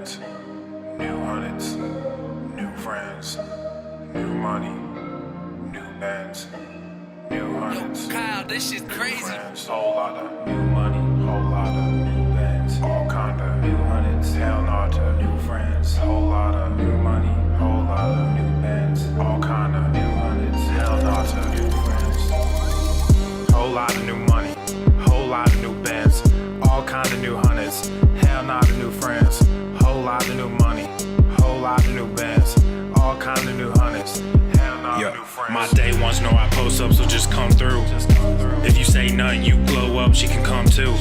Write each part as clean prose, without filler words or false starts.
bands, new hundreds, new friends, new money, new bands, new hundreds. Yo, Kyle, this shit crazy. Friends, whole lot of new money, whole lot of new bands, all kinda new hundreds. Hell nah to new friends, whole lot of new money, whole lot of new bands, all kinda new hundreds. Hell nah to new friends, whole lot of new money, whole lot of new bands, all kinda new hundreds. Hell nah to new friends, whole lot of new money, whole lot of new bands, all kinda new hundreds. Hell nah to new friends. My day ones know I post up, so just come through. If you say nothing, you glow up, she can come too.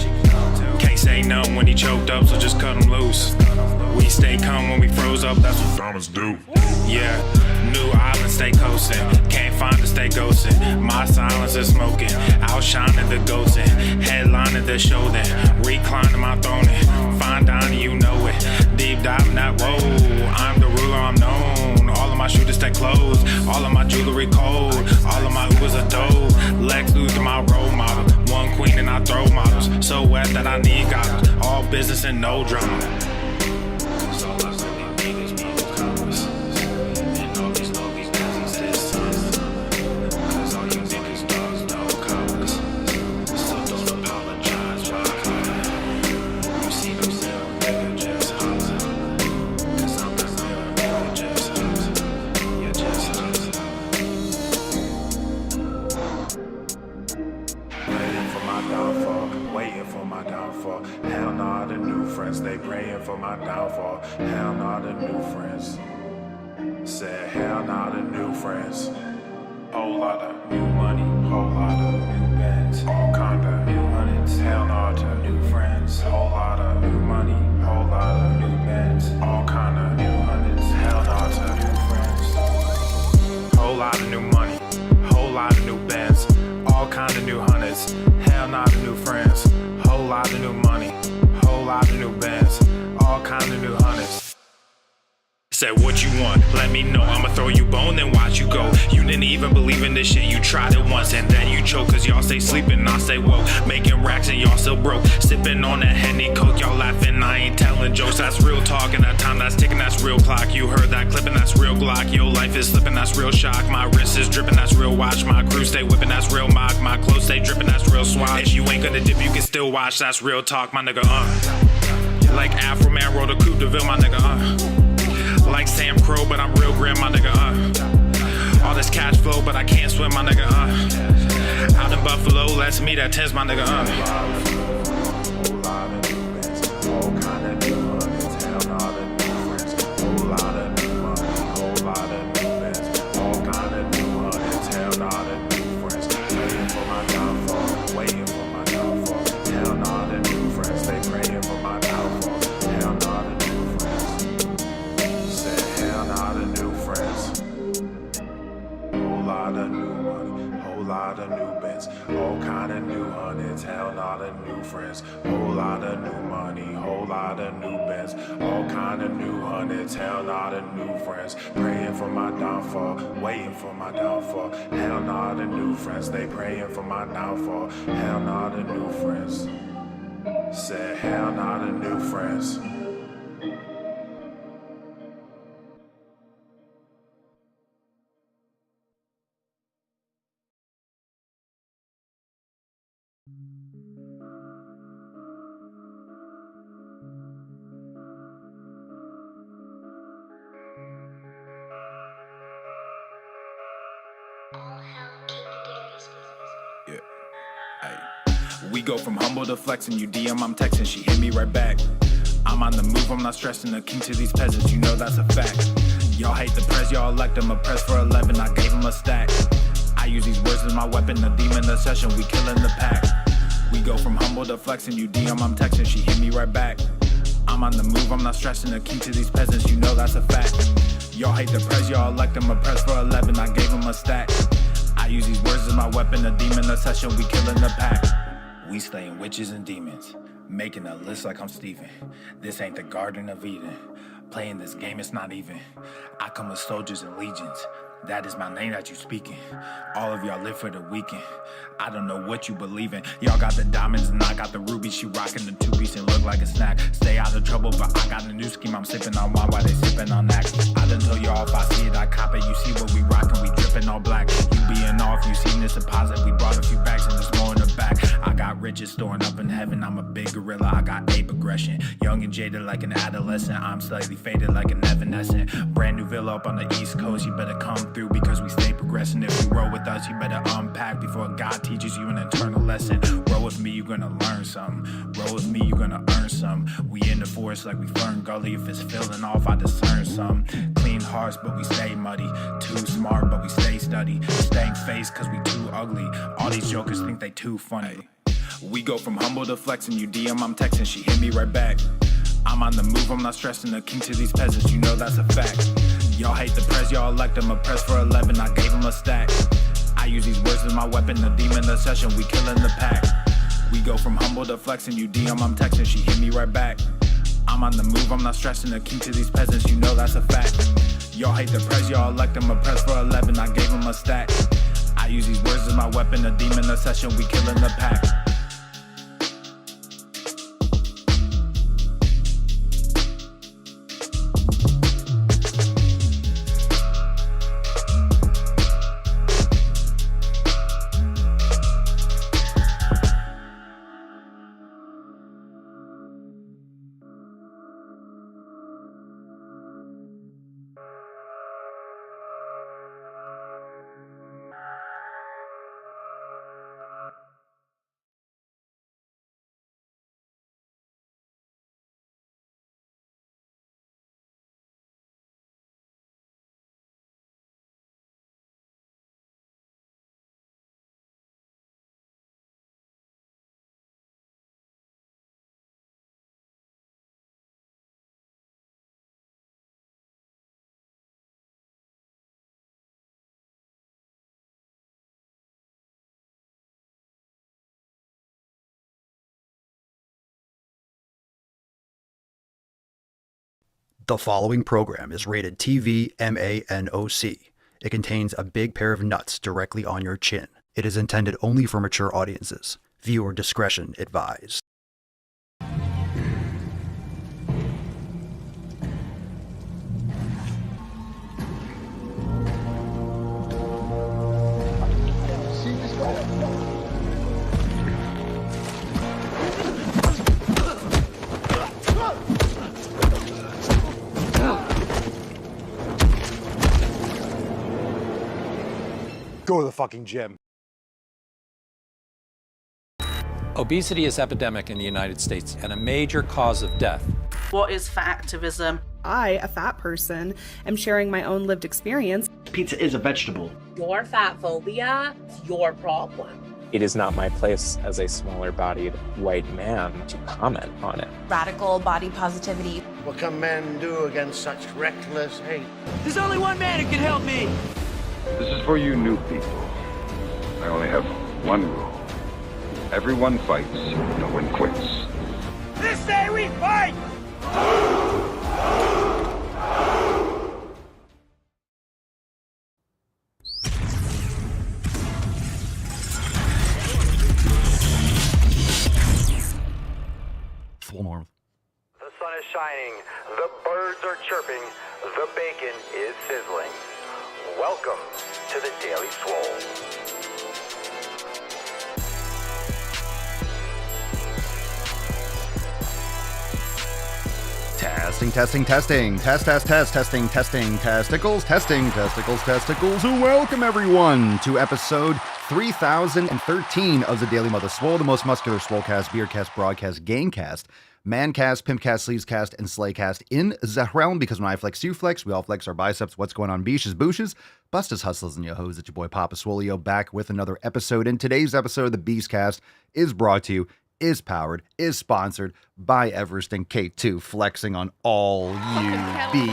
Can't say nothing when he choked up, so just cut him loose. We stay calm when we froze up, that's what diamonds do. Yeah, new island, stay coasting. Can't find it, stay ghosting. My silence is smoking, outshining the ghosting. Headlining the show then, reclining my throne and fine dining, you know it. Deep diving that, whoa, I'm the ruler, I'm known. All of my shooters stay closed, all of my jewelry cold, all of my Ubers are dope. Lex Luthor, my role model, one queen and I throw models. So wet that I need goggles, all business and no drama. Waiting for my downfall. Hell nah, the new friends, they praying for my downfall. Hell nah, the new friends. Said hell nah, the new friends. Whole lot of new money, whole lot of new bands, all kinda new hundreds. Hell nah to new friends. Whole lot of new money, whole lot of new bands, all kinda new hundreds. Hell nah to new friends. Whole lot of new money, whole lot of new bands, all kinda new hundreds. Hell nah to new friends. Whole lot of new money, whole lot of new bands, all kinda new hundreds. Said what you want, let me know, I'ma throw you bone, then watch you go. You didn't even believe in this shit, you tried it once and then you choke. Cause y'all stay sleeping and I stay woke, making racks and y'all still broke. Sipping on that Henny Coke, y'all laughing, I ain't telling jokes. That's real talk and that time that's ticking, that's real clock. You heard that clipping, that's real Glock. Your life is slipping, that's real shock. My wrist is dripping, that's real watch. My crew stay whipping, that's real mock. My clothes stay dripping, that's real swatch. If you ain't gonna dip, you can still watch, that's real talk, my nigga, Like Afro Man rolled a coupe de ville, my nigga, Like Sam Crow, but I'm real grim, my nigga, All this cash flow, but I can't swim, my nigga, Out in Buffalo, let's meet at 10s, my nigga, Whole lot of new bands, all kinda new hundreds. Hell nah, the new friends. Whole lot of new money, whole lot of new bands, all kinda new hundreds. Hell nah, the new friends. Waiting for my downfall, waiting for my downfall. Hell nah, the new friends, they praying for my downfall. Hell nah, the new friends. Said hell nah, the new friends. Whole lot of new money, whole lot of new bands, all kinda new hundreds. Hell nah, the new friends. Whole lot of new money, whole lot of new bands, all kinda new hundreds. Hell nah, the new friends. Praying for my downfall, waiting for my downfall. Hell nah, the new friends, they praying for my downfall. Hell nah, the new friends. Said hell nah, the new friends. Yeah. Ay. We go from humble to flexing. You DM, I'm texting. She hit me right back. I'm on the move, I'm not stressing. The king to these peasants, you know that's a fact. Y'all hate the press, y'all elect him. A press for 11, I gave him a stack. I use these words as my weapon. The demon, the session, we killing the pack. We go from humble to flexing. You DM, I'm texting. She hit me right back. I'm on the move, I'm not stressing. The king to these peasants, you know that's a fact. Y'all hate the press, y'all elect him. A press for 11, I gave him a stack. I use these words as my weapon, the demon, the session, we killing the pack. We slaying witches and demons, making a list like I'm Steven. This ain't the Garden of Eden, playing this game, it's not even. I come with soldiers and legions, That is my name that you speaking. All of y'all live for the weekend. I don't know what you believe in. Y'all got the diamonds and I got the rubies. She rocking the two-piece and look like a snack. Stay out of trouble, but I got a new scheme. I'm sipping on wine while they sipping on that. I done told y'all if I see it, I cop it. You see what we rockin', we drippin' all black. You being off, you seen this deposit. We brought a few bags and there's more in the back. I got riches storing up in heaven. I'm a big gorilla, I got ape aggression. Young and jaded like an adolescent. I'm slightly faded like an evanescent. Brand new villa up on the East Coast. You better come through because we stay progressing. If you roll with us, you better unpack before God teaches you an eternal lesson. Roll with me, you're gonna learn something. Roll with me, you're gonna earn some. We in the forest like we Fern Gully. If it's feeling off, I discern some. Clean hearts, but we stay muddy. Too smart, but we stay study. Staying faced cause we too ugly. All these jokers think they too funny. We go from humble to flexing. You DM, I'm texting, she hit me right back. I'm on the move, I'm not stressing. The king to these peasants, you know that's a fact. Y'all hate the press, y'all elect them. A press for 11, I gave them a stack. I use these words as my weapon, the demon, the session, we killing the pack. We go from humble to flexing. You DM, I'm texting, she hit me right back. I'm on the move, I'm not stressing. The king to these peasants, you know that's a fact. Y'all hate the press, y'all elect them. A press for 11, I gave them a stack. I use these words as my weapon, the demon, the session, we killing the pack. The following program is rated TV MANOC. It contains a big pair of nuts directly on your chin. It is intended only for mature audiences. Viewer discretion advised. Go to the fucking gym. Obesity is epidemic in the United States and a major cause of death. What is fat activism? I, a fat person, am sharing my own lived experience. Pizza is a vegetable. Your fat phobia is your problem. It is not my place as a smaller-bodied white man to comment on it. Radical body positivity. What can men do against such reckless hate? There's only one man who can help me. This is for you new people. I only have one rule. Everyone fights, no one quits. This day we fight! Full north. The sun is shining, the birds are chirping, the bacon is sizzling. Welcome to the Daily Swole. Testing. Testing, testicles. Welcome, everyone, to episode 3013 of the Daily Mother Swole, the most muscular swolecast, beercast, broadcast, gangcast, mancast, pimpcast, sleevescast, and slaycast in the realm, because when I flex, you flex, we all flex our biceps. What's going on, beaches, booshes, bustas, hustlers, and yo hoes? It's your boy Papa Swolio back with another episode. And today's episode of the Beastcast is brought to you, is powered, is sponsored by Everest and K2, flexing on all you bees.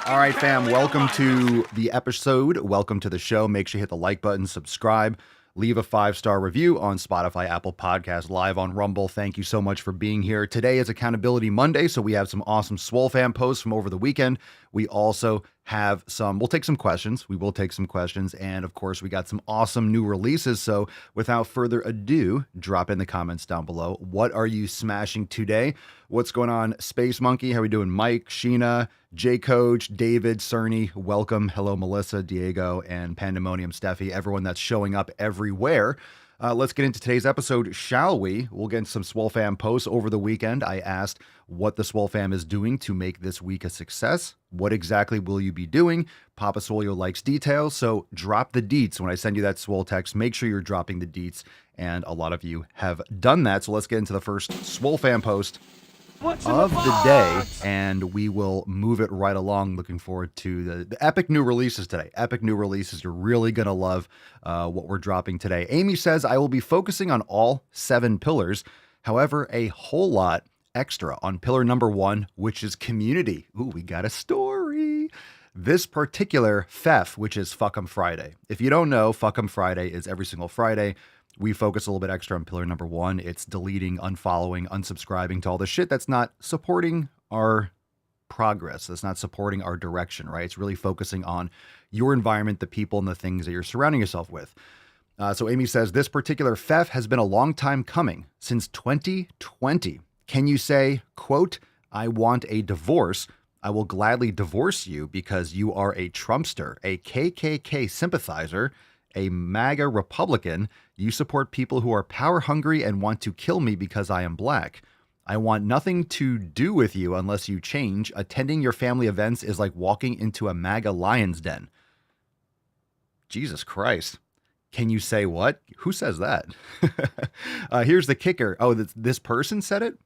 All right, fam, welcome to the episode. Welcome to the show. Make sure you hit the like button, subscribe. Leave a 5-star review on Spotify, Apple Podcasts, live on Rumble. Thank you so much for being here. Today is Accountability Monday, so we have some awesome Swole fan posts from over the weekend. We also have we'll take some questions. We will take some questions. And of course, we got some awesome new releases. So without further ado, drop in the comments down below. What are you smashing today? What's going on, Space Monkey? How we doing? Mike, Sheena, J Coach, David, Cerny, welcome. Hello, Melissa, Diego, and Pandemonium Steffi, everyone that's showing up everywhere. Let's get into today's episode, shall we? We'll get into some Swole Fam posts over the weekend. I asked what the Swole Fam is doing to make this week a success. What exactly will you be doing? Papa Swolio likes details, so drop the deets. When I send you that Swole text, make sure you're dropping the deets, and a lot of you have done that. So let's get into the first Swole Fam post of the day, and we will move it right along. Looking forward to the epic new releases today. Epic new releases. You're really going to love what we're dropping today. Amy says, I will be focusing on all 7 pillars. However, a whole lot extra on pillar number 1, which is community. Ooh, we got a story. This particular FEF, which is Fuck 'em Friday. If you don't know, Fuck 'em Friday is every single Friday. We focus a little bit extra on pillar number 1. It's deleting, unfollowing, unsubscribing to all the shit that's not supporting our progress. That's not supporting our direction, right? It's really focusing on your environment, the people, and the things that you're surrounding yourself with. So Amy says, this particular FEF has been a long time coming, since 2020. Can you say, quote, I want a divorce. I will gladly divorce you because you are a Trumpster, a KKK sympathizer, a MAGA Republican. You support people who are power hungry and want to kill me because I am black. I want nothing to do with you unless you change. Attending your family events is like walking into a MAGA lion's den. Jesus Christ. Can you say what? Who says that? Here's the kicker. Oh, this person said it?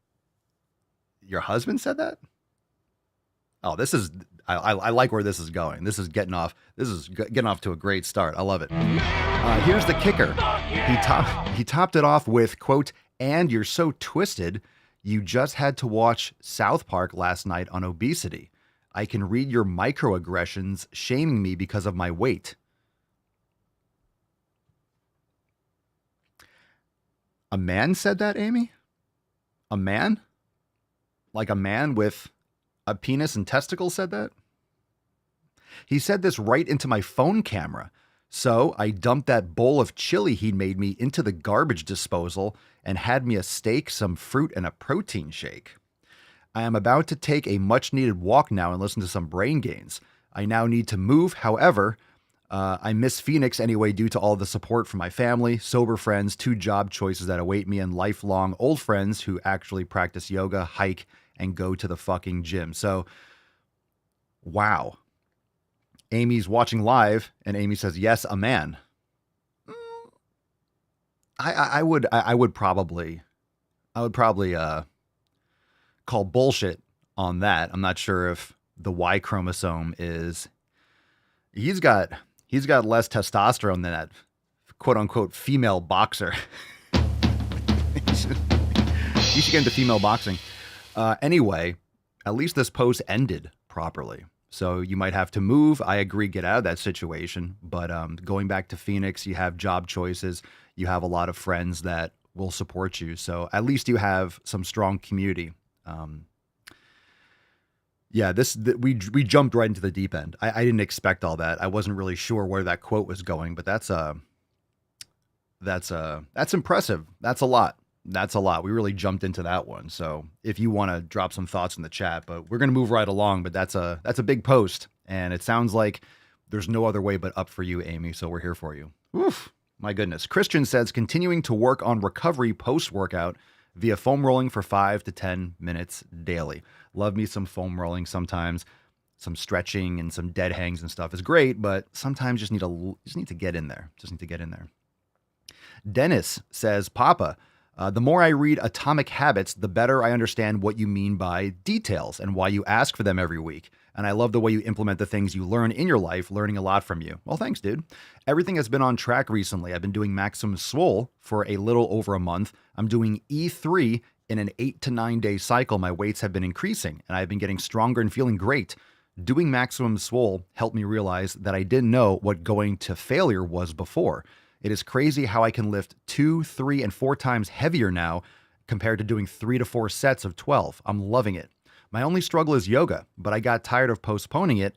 Your husband said that? Oh, this is, I like where this is going. This is getting off to a great start. I love it. Here's the kicker. He topped it off with, quote, and you're so twisted, you just had to watch South Park last night on obesity. I can read your microaggressions shaming me because of my weight. A man said that, Amy? A man? Like a man with a penis and testicles said that? He said this right into my phone camera. So I dumped that bowl of chili he'd made me into the garbage disposal and had me a steak, some fruit, and a protein shake. I am about to take a much needed walk now and listen to some Brain Gains. I now need to move. However, I miss Phoenix anyway due to all the support from my family, sober friends, 2 job choices that await me, and lifelong old friends who actually practice yoga, hike, and go to the fucking gym. So, wow. Amy's watching live, and Amy says, yes, a man. I would probably call bullshit on that. I'm not sure if the Y chromosome is, he's got less testosterone than that quote unquote female boxer. You should get into female boxing. Anyway, at least this post ended properly. So you might have to move. I agree, get out of that situation. But going back to Phoenix, you have job choices. You have a lot of friends that will support you. So at least you have some strong community. Yeah, we jumped right into the deep end. I didn't expect all that. I wasn't really sure where that quote was going, but that's impressive. That's a lot. That's a lot. We really jumped into that one. So if you want to drop some thoughts in the chat, but we're going to move right along. But that's a big post, and it sounds like there's no other way but up for you, Amy. So we're here for you. Oof, my goodness. Christian says, continuing to work on recovery post-workout via foam rolling for 5 to 10 minutes daily. Love me some foam rolling sometimes. Some stretching and some dead hangs and stuff is great, but sometimes just need to get in there. Just need to get in there. Dennis says, Papa, the more I read Atomic Habits, the better I understand what you mean by details and why you ask for them every week. And I love the way you implement the things you learn in your life, learning a lot from you. Well, thanks, dude. Everything has been on track recently. I've been doing Maximum Swole for a little over a month. I'm doing E3 in an 8 to 9 day cycle. My weights have been increasing and I've been getting stronger and feeling great. Doing Maximum Swole helped me realize that I didn't know what going to failure was before. It is crazy how I can lift 2, 3, and 4 times heavier now compared to doing 3 to 4 sets of 12. I'm loving it. My only struggle is yoga, but I got tired of postponing it.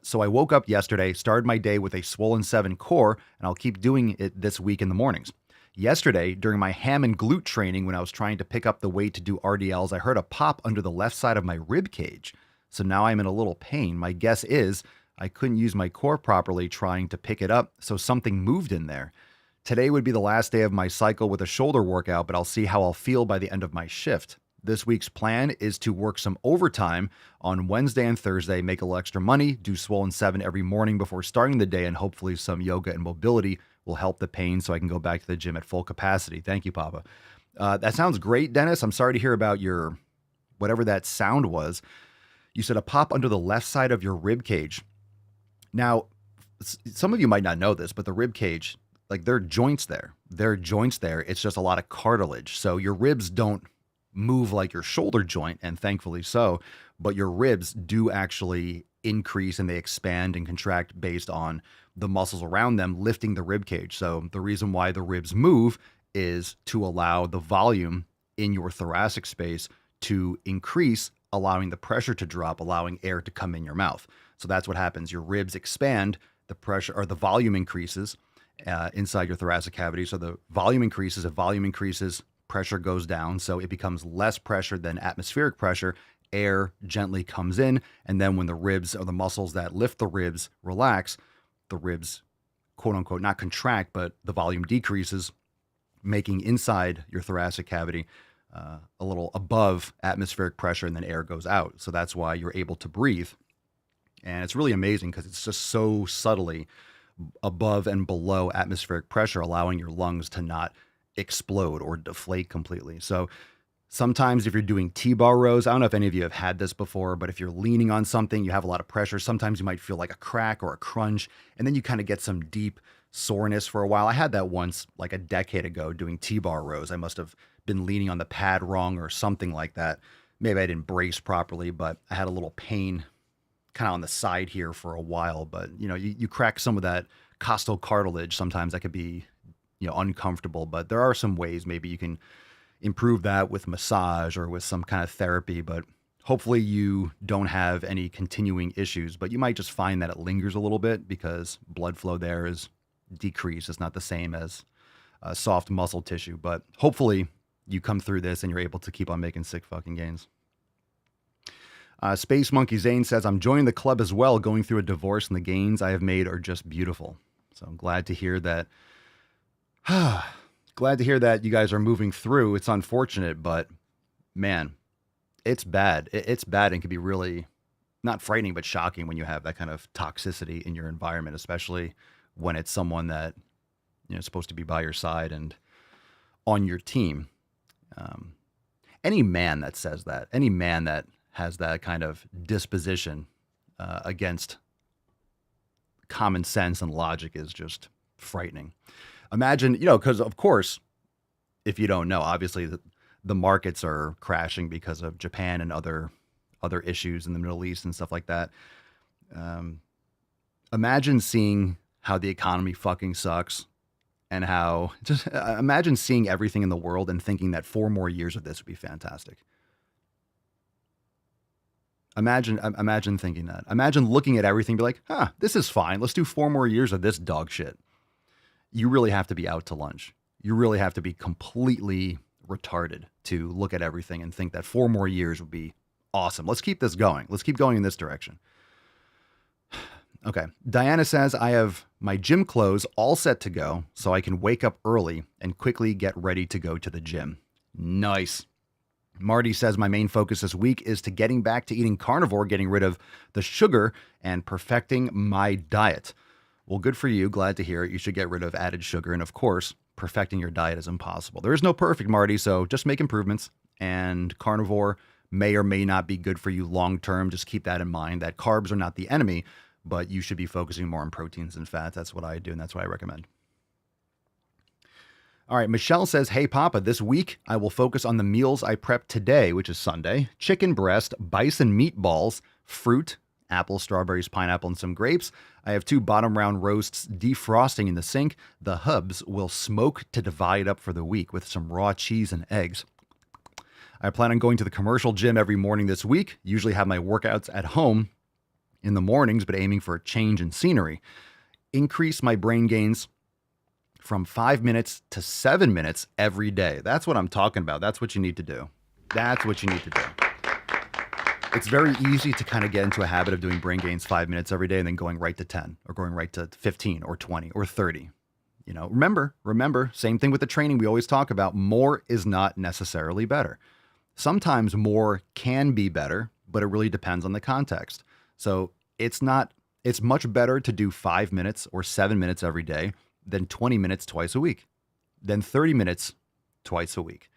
So I woke up yesterday, started my day with a swollen 7 core, and I'll keep doing it this week in the mornings. Yesterday, during my ham and glute training, when I was trying to pick up the weight to do RDLs, I heard a pop under the left side of my rib cage. So now I'm in a little pain. My guess is I couldn't use my core properly trying to pick it up, so something moved in there. Today would be the last day of my cycle with a shoulder workout, but I'll see how I'll feel by the end of my shift. This week's plan is to work some overtime on Wednesday and Thursday, make a little extra money, do swollen 7 every morning before starting the day, and hopefully some yoga and mobility will help the pain so I can go back to the gym at full capacity. Thank you, Papa. That sounds great, Dennis. I'm sorry to hear about your, whatever that sound was. You said a pop under the left side of your rib cage. Now, some of you might not know this, but the rib cage, like there are joints there. There are joints there. It's just a lot of cartilage. So your ribs don't move like your shoulder joint, and thankfully so, but your ribs do actually increase and they expand and contract based on the muscles around them lifting the rib cage. So the reason why the ribs move is to allow the volume in your thoracic space to increase, allowing the pressure to drop, allowing air to come in your mouth. So that's what happens. Your ribs expand, the pressure or the volume increases inside your thoracic cavity. So the volume increases. If volume increases, pressure goes down. So it becomes less pressure than atmospheric pressure. Air gently comes in. And then when the ribs or the muscles that lift the ribs relax, the ribs, quote unquote, not contract, but the volume decreases, making inside your thoracic cavity a little above atmospheric pressure, and then air goes out. So that's why you're able to breathe. And it's really amazing because it's just so subtly above and below atmospheric pressure, allowing your lungs to not explode or deflate completely. So sometimes if you're doing T-bar rows, I don't know if any of you have had this before, but if you're leaning on something, you have a lot of pressure. Sometimes you might feel like a crack or a crunch, and then you kind of get some deep soreness for a while. I had that once like a decade ago doing T-bar rows. I must have been leaning on the pad wrong or something like that. Maybe I didn't brace properly, but I had a little pain kind of on the side here for a while. But you know, you crack some of that costal cartilage. Sometimes that could be, you know, uncomfortable, but there are some ways maybe you can improve that with massage or with some kind of therapy. But hopefully you don't have any continuing issues, but you might just find that it lingers a little bit because blood flow there is decreased. It's not the same as soft muscle tissue, but hopefully you come through this and you're able to keep on making sick fucking gains. Space Monkey Zane says, I'm joining the club as well, going through a divorce, and the gains I have made are just beautiful. So I'm glad to hear that. Glad to hear that you guys are moving through. It's unfortunate, but man, it's bad. It's bad and can be really not frightening, but shocking when you have that kind of toxicity in your environment, especially when it's someone that, you know, is supposed to be by your side and on your team. Any man that says that, any man that has that kind of disposition against common sense and logic is just frightening. Imagine, you know, because of course, if you don't know, obviously the markets are crashing because of Japan and other issues in the Middle East and stuff like that. Imagine seeing how the economy fucking sucks and how just imagine seeing everything in the world and thinking that 4 more years of this would be fantastic. Imagine thinking that. Imagine looking at everything and be like, this is fine. Let's do 4 more years of this dog shit. You really have to be out to lunch. You really have to be completely retarded to look at everything and think that 4 more years would be awesome. Let's keep this going. Let's keep going in this direction. Okay. Diana says, I have my gym clothes all set to go so I can wake up early and quickly get ready to go to the gym. Nice. Marty says, my main focus this week is to getting back to eating carnivore, getting rid of the sugar, and perfecting my diet. Well, good for you. Glad to hear it. You should get rid of added sugar. And of course, perfecting your diet is impossible. There is no perfect, Marty, so just make improvements. And carnivore may or may not be good for you long term. Just keep that in mind, that carbs are not the enemy, but you should be focusing more on proteins and fats. That's what I do, and that's what I recommend. All right, Michelle says, hey, Papa, this week I will focus on the meals I prepped today, which is Sunday. Chicken breast, bison meatballs, fruit, Apple, strawberries, pineapple, and some grapes. I have 2 bottom round roasts defrosting in the sink. The hubs will smoke to divide up for the week with some raw cheese and eggs. I plan on going to the commercial gym every morning this week. Usually have my workouts at home in the mornings, but aiming for a change in scenery. Increase my brain gains from 5 minutes to 7 minutes every day. That's what I'm talking about. That's what you need to do. That's what you need to do. It's very easy to kind of get into a habit of doing brain gains 5 minutes every day and then going right to 10 or going right to 15 or 20 or 30. You know, remember, same thing with the training we always talk about. More is not necessarily better. Sometimes more can be better, but it really depends on the context. So it's much better to do 5 minutes or 7 minutes every day than 20 minutes twice a week, then 30 minutes twice a week.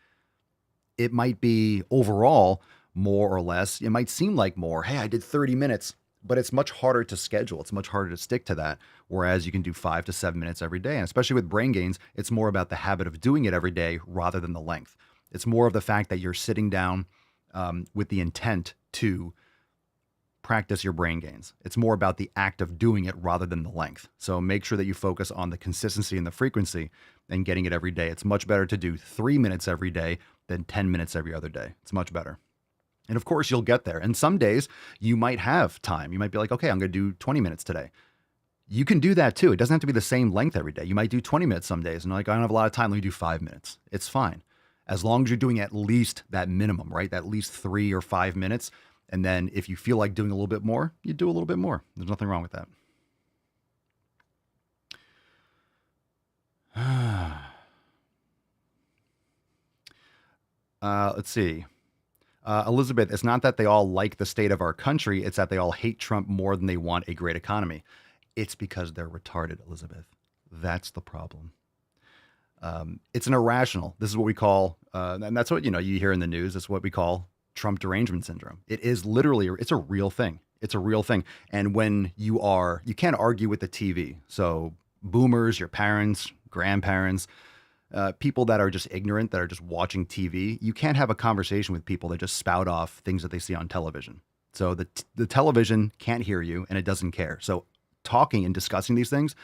It might be overall more or less. It might seem like more. Hey, I did 30 minutes, but it's much harder to schedule. It's much harder to stick to that. Whereas you can do 5 to 7 minutes every day. And especially with brain gains, it's more about the habit of doing it every day rather than the length. It's more of the fact that you're sitting down with the intent to practice your brain gains. It's more about the act of doing it rather than the length. So make sure that you focus on the consistency and the frequency and getting it every day. It's much better to do 3 minutes every day than 10 minutes every other day. It's much better. And of course, you'll get there. And some days you might have time. You might be like, okay, I'm going to do 20 minutes today. You can do that too. It doesn't have to be the same length every day. You might do 20 minutes some days and like, I don't have a lot of time. Let me do 5 minutes. It's fine. As long as you're doing at least that minimum, right? At least 3 or 5 minutes. And then if you feel like doing a little bit more, you do a little bit more. There's nothing wrong with that. Let's see. Elizabeth, it's not that they all like the state of our country. It's that they all hate Trump more than they want a great economy. It's because they're retarded, Elizabeth. That's the problem. It's an irrational. This is what we call, and that's what, you hear in the news. It's what we call Trump derangement syndrome. It is literally, it's a real thing. It's a real thing. And when you can't argue with the TV. So boomers, your parents, grandparents, people that are just ignorant, that are just watching TV, you can't have a conversation with people that just spout off things that they see on television. So the television can't hear you and it doesn't care. So talking and discussing these things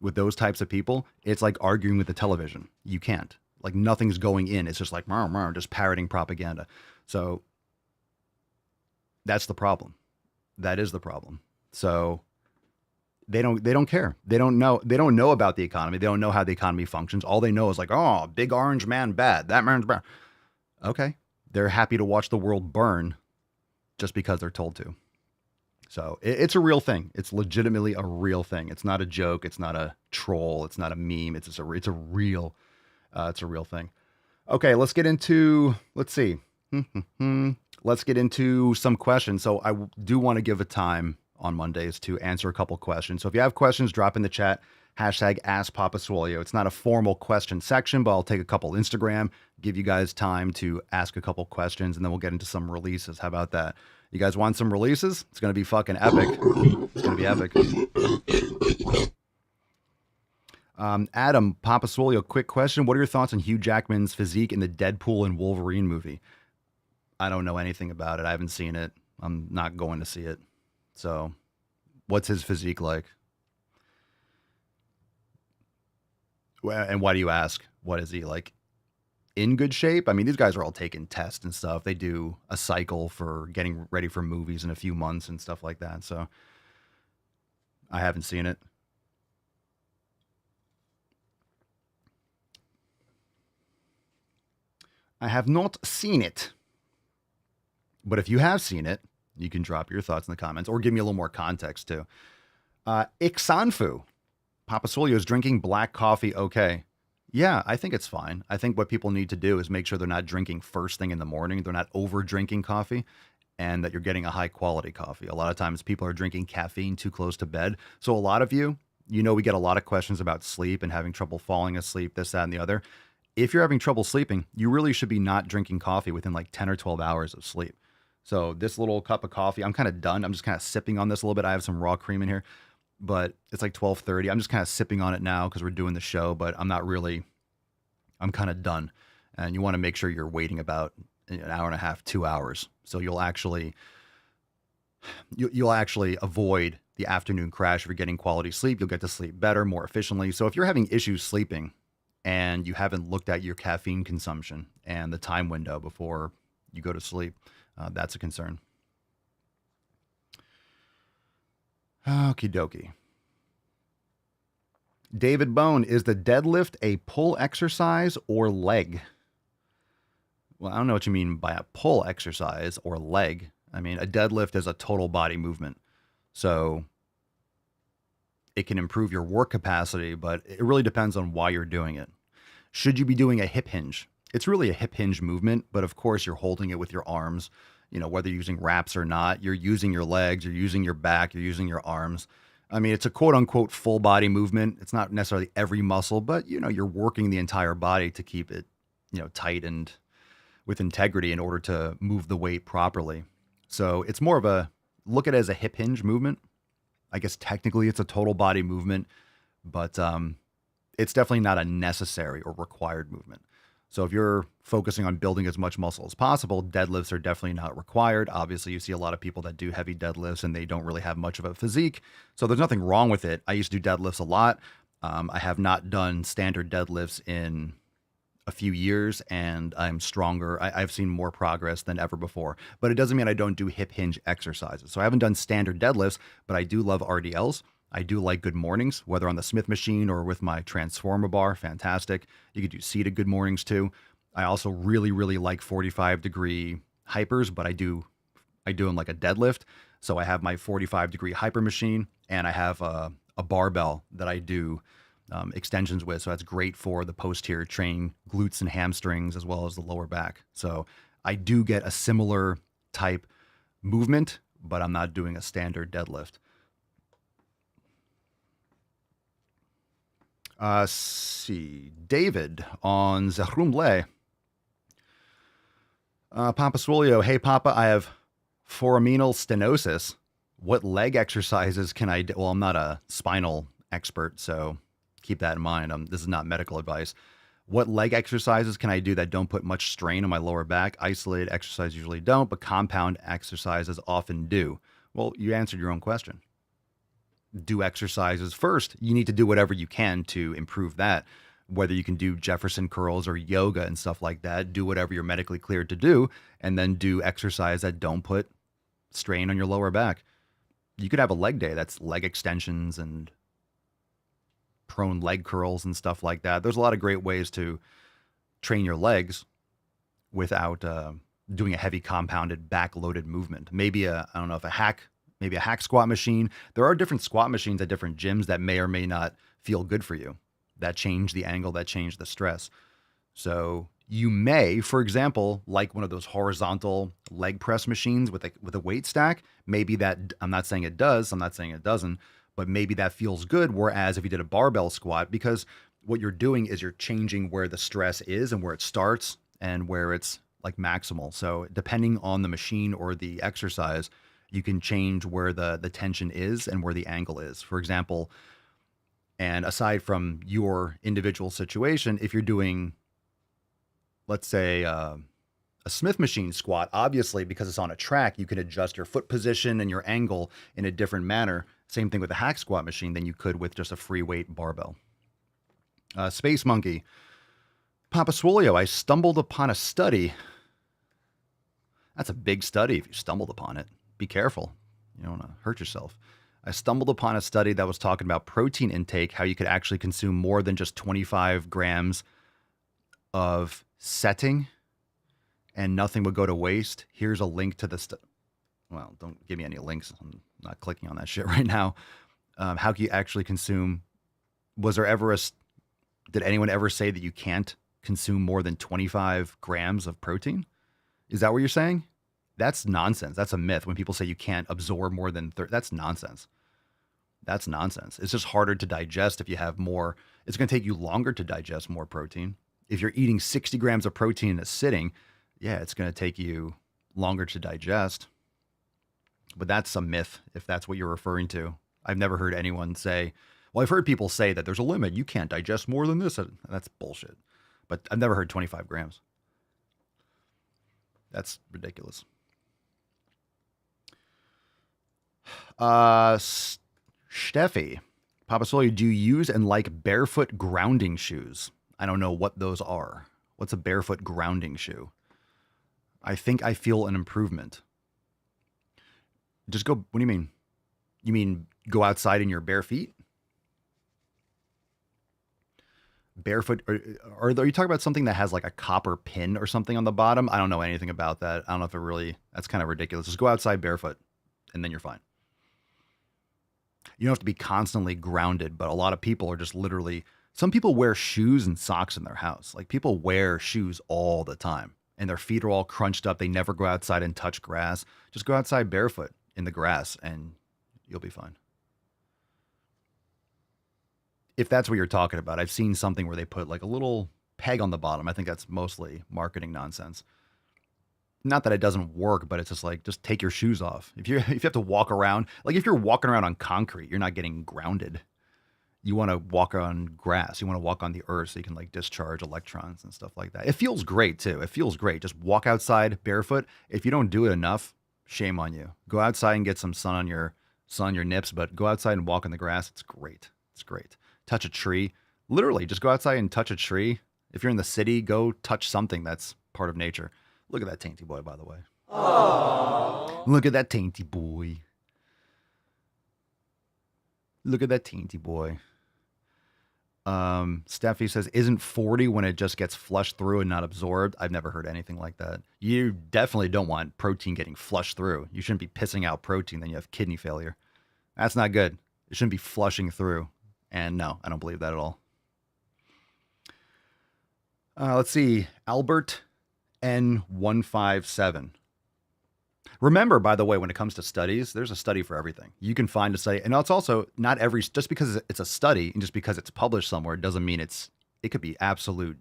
with those types of people, it's like arguing with the television. You can't. Like nothing's going in. It's just like just parroting propaganda. So that's the problem. That is the problem. So they don't care. They don't know about the economy. They don't know how the economy functions. All they know is like, oh, big orange man bad. That man's bad. Okay. They're happy to watch the world burn just because they're told to. So it's a real thing. It's legitimately a real thing. It's not a joke. It's not a troll. It's not a meme. It's a real thing. Okay. Let's get into some questions. So I do want to give a time on Mondays to answer a couple questions. So if you have questions, drop in the chat, #AskPapaSwolio. It's not a formal question section, but I'll take a couple Instagram, give you guys time to ask a couple questions, and then we'll get into some releases. How about that? You guys want some releases? It's going to be fucking epic. It's going to be epic. Adam, Papaswolio, quick question. What are your thoughts on Hugh Jackman's physique in the Deadpool and Wolverine movie? I don't know anything about it. I haven't seen it. I'm not going to see it. So, what's his physique like? Well, and why do you ask? What is he like? In good shape? I mean, these guys are all taking tests and stuff. They do a cycle for getting ready for movies in a few months and stuff like that. So, I haven't seen it. I have not seen it. But if you have seen it, you can drop your thoughts in the comments or give me a little more context too. Iksanfu, Papaswolio, is drinking black coffee okay? Yeah, I think it's fine. I think what people need to do is make sure they're not drinking first thing in the morning. They're not over drinking coffee and that you're getting a high quality coffee. A lot of times people are drinking caffeine too close to bed. So a lot of you, we get a lot of questions about sleep and having trouble falling asleep, this, that, and the other. If you're having trouble sleeping, you really should be not drinking coffee within like 10 or 12 hours of sleep. So this little cup of coffee, I'm kind of done. I'm just kind of sipping on this a little bit. I have some raw cream in here, but it's like 12:30. I'm just kind of sipping on it now because we're doing the show, but I'm kind of done. And you want to make sure you're waiting about an hour and a half, 2 hours. So you'll actually you'll actually avoid the afternoon crash if you're getting quality sleep. You'll get to sleep better, more efficiently. So if you're having issues sleeping and you haven't looked at your caffeine consumption and the time window before you go to sleep, that's a concern. Okie dokie. David Bone, is the deadlift a pull exercise or leg? Well, I don't know what you mean by a pull exercise or leg. I mean, a deadlift is a total body movement. So it can improve your work capacity, but it really depends on why you're doing it. Should you be doing a hip hinge? It's really a hip hinge movement, but of course you're holding it with your arms. You know, whether you're using wraps or not, you're using your legs, you're using your back, you're using your arms. I mean, it's a quote unquote full body movement. It's not necessarily every muscle, but you know, you're working the entire body to keep it, you know, tight and with integrity in order to move the weight properly. So it's more of a, look at it as a hip hinge movement. I guess technically it's a total body movement, but it's definitely not a necessary or required movement. So if you're focusing on building as much muscle as possible, deadlifts are definitely not required. Obviously, you see a lot of people that do heavy deadlifts and they don't really have much of a physique. So there's nothing wrong with it. I used to do deadlifts a lot. I have not done standard deadlifts in a few years, and I'm stronger. I've seen more progress than ever before, but it doesn't mean I don't do hip hinge exercises. So I haven't done standard deadlifts, but I do love RDLs. I do like good mornings, whether on the Smith machine or with my transformer bar. Fantastic. You could do seated good mornings too. I also really, really like 45-degree hypers, but I do them like a deadlift. So I have my 45-degree hyper machine, and I have a barbell that I do extensions with. So that's great for the posterior chain, glutes and hamstrings, as well as the lower back. So I do get a similar type movement, but I'm not doing a standard deadlift. See, David on Zerumle. Papa Swolio, hey Papa, I have foraminal stenosis. What leg exercises can I do? Well, I'm not a spinal expert, so keep that in mind. This is not medical advice. What leg exercises can I do that don't put much strain on my lower back? Isolated exercise usually don't, but compound exercises often do. Well, you answered your own question. Do exercises first. You need to do whatever you can to improve that. Whether you can do Jefferson curls or yoga and stuff like that, do whatever you're medically cleared to do, and then do exercise that don't put strain on your lower back. You could have a leg day that's leg extensions and prone leg curls and stuff like that. There's a lot of great ways to train your legs without doing a heavy compounded back-loaded movement. Maybe I don't know if maybe a hack squat machine. There are different squat machines at different gyms that may or may not feel good for you. That change the angle, that change the stress. So you may, for example, like one of those horizontal leg press machines with a weight stack. Maybe that, I'm not saying it does, I'm not saying it doesn't, but maybe that feels good. Whereas if you did a barbell squat, because what you're doing is you're changing where the stress is and where it starts and where it's like maximal. So depending on the machine or the exercise, you can change where the tension is and where the angle is. For example, and aside from your individual situation, if you're doing, let's say, a Smith machine squat, obviously, because it's on a track, you can adjust your foot position and your angle in a different manner. Same thing with a hack squat machine than you could with just a free weight barbell. Space Monkey. Papa Swolio, I stumbled upon a study. That's a big study if you stumbled upon it. Be careful. You don't want to hurt yourself. I stumbled upon a study that was talking about protein intake, how you could actually consume more than just 25 grams of setting and nothing would go to waste. Here's a link to the well, don't give me any links. I'm not clicking on that shit right now. How can you actually consume? Was there ever did anyone ever say that you can't consume more than 25 grams of protein? Is that what you're saying? That's nonsense. That's a myth. When people say you can't absorb more than 30, that's nonsense. That's nonsense. It's just harder to digest if you have more. It's going to take you longer to digest more protein. If you're eating 60 grams of protein in a sitting, yeah, it's going to take you longer to digest. But that's a myth, if that's what you're referring to. I've never heard anyone say, well, I've heard people say that there's a limit. You can't digest more than this. That's bullshit. But I've never heard 25 grams. That's ridiculous. Steffi, Papa Soy, do you use and like barefoot grounding shoes? I don't know what those are. What's a barefoot grounding shoe? I think I feel an improvement. Just go, what do you mean? You mean go outside in your bare feet? Barefoot, are you talking about something that has like a copper pin or something on the bottom? I don't know anything about that. I don't know if it really, that's kind of ridiculous. Just go outside barefoot and then you're fine. You don't have to be constantly grounded, but a lot of people are just literally, some people wear shoes and socks in their house. Like people wear shoes all the time and their feet are all crunched up. They never go outside and touch grass. Just go outside barefoot in the grass and you'll be fine. If that's what you're talking about, I've seen something where they put like a little peg on the bottom. I think that's mostly marketing nonsense. Not that it doesn't work, but it's just like, just take your shoes off. If you have to walk around, like if you're walking around on concrete, you're not getting grounded. You want to walk on grass. You want to walk on the earth so you can like discharge electrons and stuff like that. It feels great too. It feels great. Just walk outside barefoot. If you don't do it enough, shame on you. Go outside and get some sun on your nips, but go outside and walk in the grass. It's great. It's great. Touch a tree. Literally, just go outside and touch a tree. If you're in the city, go touch something that's part of nature. Look at that tainty boy, by the way. Aww. Look at that tainty boy. Look at that tainty boy. Steffi says, isn't 40 when it just gets flushed through and not absorbed? I've never heard anything like that. You definitely don't want protein getting flushed through. You shouldn't be pissing out protein, then you have kidney failure. That's not good. It shouldn't be flushing through. And no, I don't believe that at all. Let's see. Albert N157. Remember, by the way, when it comes to studies, there's a study for everything. You can find a study. And it's also not every, just because it's a study and just because it's published somewhere doesn't mean it could be absolute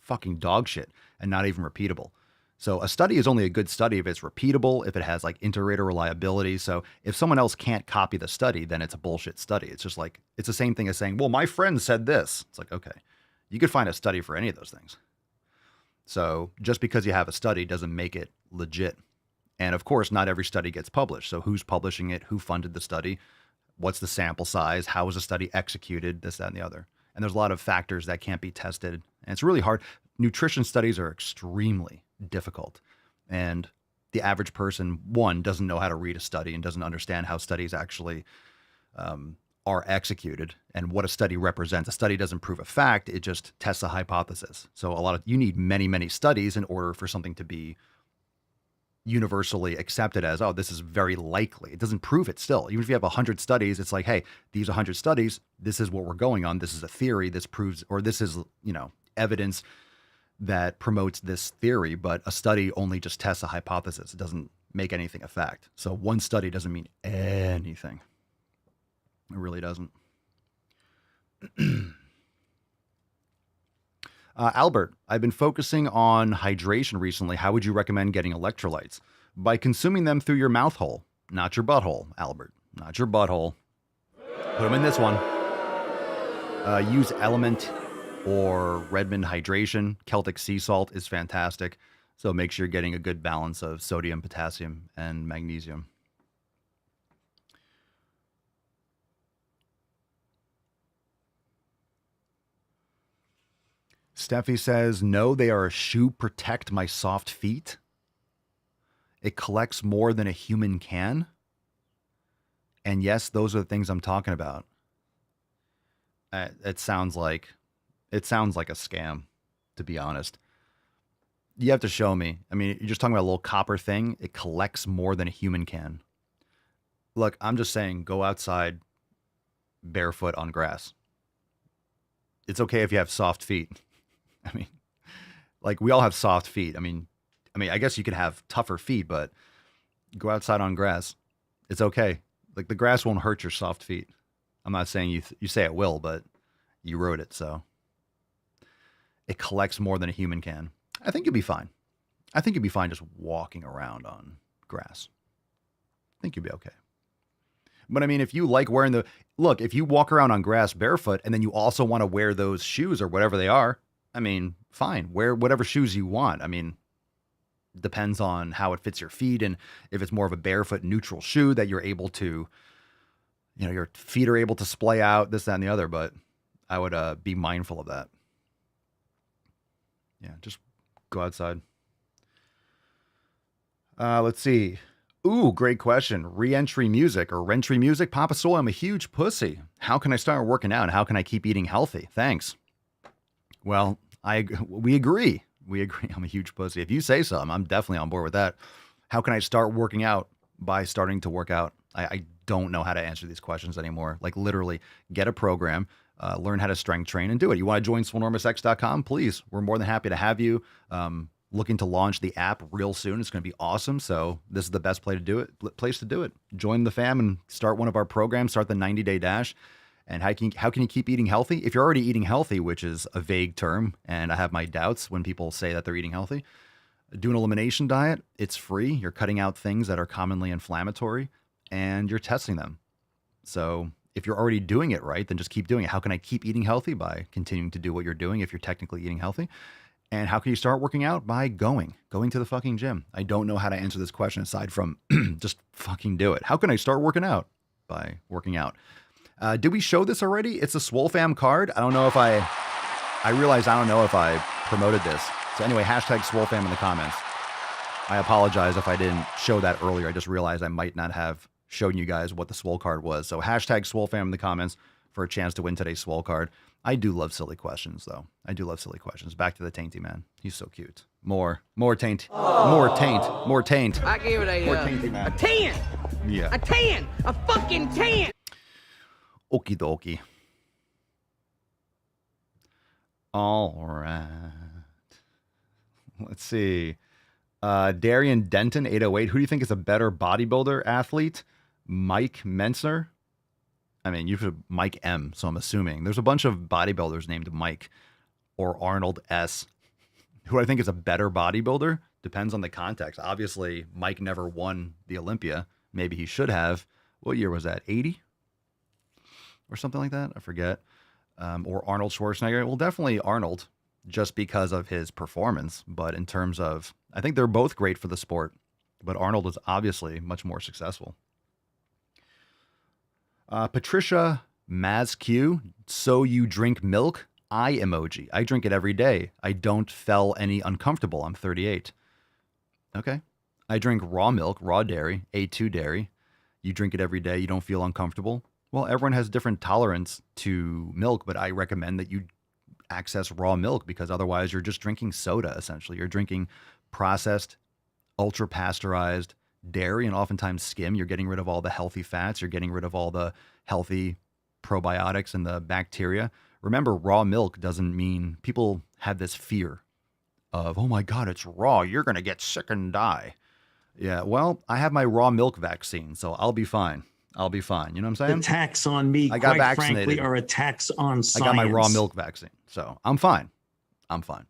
fucking dog shit and not even repeatable. So a study is only a good study if it's repeatable, if it has like inter-rater reliability. So if someone else can't copy the study, then it's a bullshit study. It's just like, it's the same thing as saying, well, my friend said this. It's like, okay, you could find a study for any of those things. So just because you have a study doesn't make it legit. And of course, not every study gets published. So who's publishing it? Who funded the study? What's the sample size? How was the study executed? This, that, and the other. And there's a lot of factors that can't be tested. And it's really hard. Nutrition studies are extremely difficult. And the average person, one, doesn't know how to read a study and doesn't understand how studies actually are executed and what a study represents. A study doesn't prove a fact. It just tests a hypothesis. So you need many, many studies in order for something to be universally accepted as, oh, this is very likely. It doesn't prove it still. Even if you have 100 studies, it's like, hey, these 100 studies, this is what we're going on. This is a theory. This proves, or this is, evidence that promotes this theory, but a study only just tests a hypothesis. It doesn't make anything a fact. So one study doesn't mean anything. It really doesn't. Albert, I've been focusing on hydration recently. How would you recommend getting electrolytes? By consuming them through your mouth hole, not your butthole, Albert. Not your butthole. Put them in this one. Use Element or Redmond Hydration. Celtic sea salt is fantastic. So make sure you're getting a good balance of sodium, potassium, and magnesium. Steffi says, no, they are a shoe protect my soft feet. It collects more than a human can. And yes, those are the things I'm talking about. It sounds like a scam, to be honest. You have to show me. I mean, you're just talking about a little copper thing. It collects more than a human can. Look, I'm just saying, go outside barefoot on grass. It's okay if you have soft feet. I mean, like we all have soft feet. I mean, I guess you could have tougher feet, but go outside on grass. It's okay. Like the grass won't hurt your soft feet. I'm not saying you say it will, but you wrote it, so it collects more than a human can. I think you'll be fine. I think you'll be fine just walking around on grass. I think you'll be okay. But I mean, if you like wearing if you walk around on grass barefoot and then you also want to wear those shoes or whatever they are, I mean, fine. Wear whatever shoes you want. I mean, depends on how it fits your feet. And if it's more of a barefoot neutral shoe that you're able to, your feet are able to splay out, this, that, and the other. But I would be mindful of that. Yeah, just go outside. Let's see. Ooh, great question. Re-entry music or rentry music? Papa Soul, I'm a huge pussy. How can I start working out? And how can I keep eating healthy? Thanks. Well, we agree. We agree. I'm a huge pussy. If you say so, I'm definitely on board with that. How can I start working out? By starting to work out. I don't know how to answer these questions anymore. Like literally get a program, learn how to strength train and do it. You want to join swolenormousx.com? Please. We're more than happy to have you. Looking to launch the app real soon. It's going to be awesome. So this is the best place to do it. Join the fam and start one of our programs. Start the 90-day dash. And how can you keep eating healthy? If you're already eating healthy, which is a vague term, and I have my doubts when people say that they're eating healthy, do an elimination diet. It's free. You're cutting out things that are commonly inflammatory, and you're testing them. So if you're already doing it right, then just keep doing it. How can I keep eating healthy? By continuing to do what you're doing if you're technically eating healthy. And how can you start working out? By going to the fucking gym. I don't know how to answer this question aside from just fucking do it. How can I start working out? By working out. Did we show this already? It's a Swole Fam card. I don't know if I realized I don't know if I promoted this. So anyway, hashtag Swole Fam in the comments. I apologize if I didn't show that earlier. I just realized I might not have shown you guys what the Swole card was. So hashtag Swole Fam in the comments for a chance to win today's Swole card. I do love silly questions, though. I do love silly questions. Back to the Tainty Man. He's so cute. More taint. More taint. I gave it more tainty man. a 10. Yeah. A 10. A fucking 10. Okie dokie. All right. Let's see. Darian Denton, 808. Who do you think is a better bodybuilder athlete? Mike Menser? I mean, you've heard Mike M, so I'm assuming. There's a bunch of bodybuilders named Mike or Arnold S. Who I think is a better bodybuilder. Depends on the context. Obviously, Mike never won the Olympia. Maybe he should have. What year was that? 80? Or something like that? I forget. Or Arnold Schwarzenegger. Well, definitely Arnold, just because of his performance. But in terms of, I think they're both great for the sport. But Arnold is obviously much more successful. Patricia Mazq, so you drink milk? Eye emoji. I drink it every day. I don't feel any uncomfortable. I'm 38. Okay. I drink raw milk, raw dairy, A2 dairy. You drink it every day. You don't feel uncomfortable. Well, everyone has different tolerance to milk, but I recommend that you access raw milk because otherwise you're just drinking soda, essentially. You're drinking processed, ultra pasteurized dairy and oftentimes skim. You're getting rid of all the healthy fats. You're getting rid of all the healthy probiotics and the bacteria. Remember, raw milk doesn't mean people have this fear of, oh my God, it's raw. You're going to get sick and die. Yeah, well, I have my raw milk vaccine, so I'll be fine. I'll be fine. You know what I'm saying? Attacks on me, I got quite vaccinated. frankly, are attacks on science. I got my raw milk vaccine, so I'm fine. I'm fine.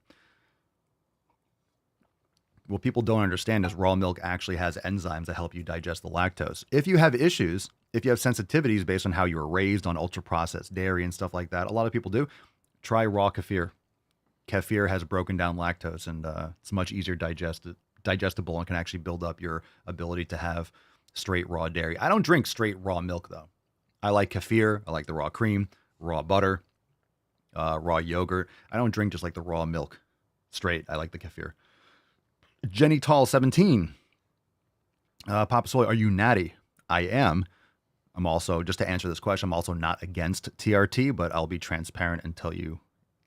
What people don't understand is raw milk actually has enzymes that help you digest the lactose. If you have issues, if you have sensitivities based on how you were raised on ultra-processed dairy and stuff like that, a lot of people do, try raw kefir. Kefir has broken down lactose, and it's much easier digestible and can actually build up your ability to have straight raw dairy. I don't drink straight raw milk, though. I like kefir. I like the raw cream, raw butter, raw yogurt. I don't drink just like the raw milk straight. I like the kefir. Jenny Tall 17. Papa Soy, are you natty? I am. I'm also, just to answer this question, I'm also not against TRT, but I'll be transparent and tell you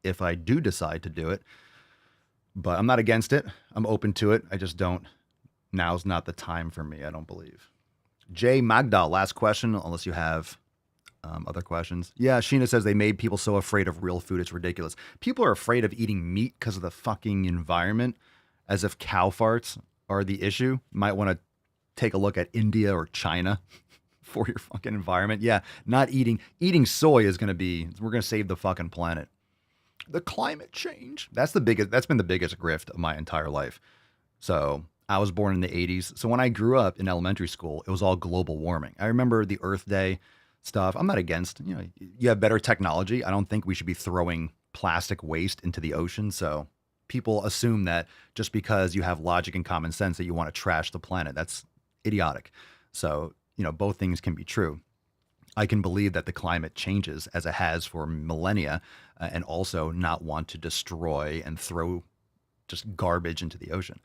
if I do decide to do it. But I'm not against it. I'm open to it. I just don't. Now's not the time for me, I don't believe. Jay Magdal, last question, unless you have other questions. Yeah, Sheena says they made people so afraid of real food, it's ridiculous. People are afraid of eating meat because of the fucking environment, as if cow farts are the issue. Might want to take a look at India or China for your fucking environment. Yeah, not eating soy is going to be, we're going to save the fucking planet. The climate change. That's been the biggest grift of my entire life. So I was born in the 80s. So when I grew up in elementary school, it was all global warming. I remember the Earth Day stuff. I'm not against, you have better technology. I don't think we should be throwing plastic waste into the ocean. So people assume that just because you have logic and common sense that you want to trash the planet. That's idiotic. So, both things can be true. I can believe that the climate changes as it has for millennia, and also not want to destroy and throw just garbage into the ocean.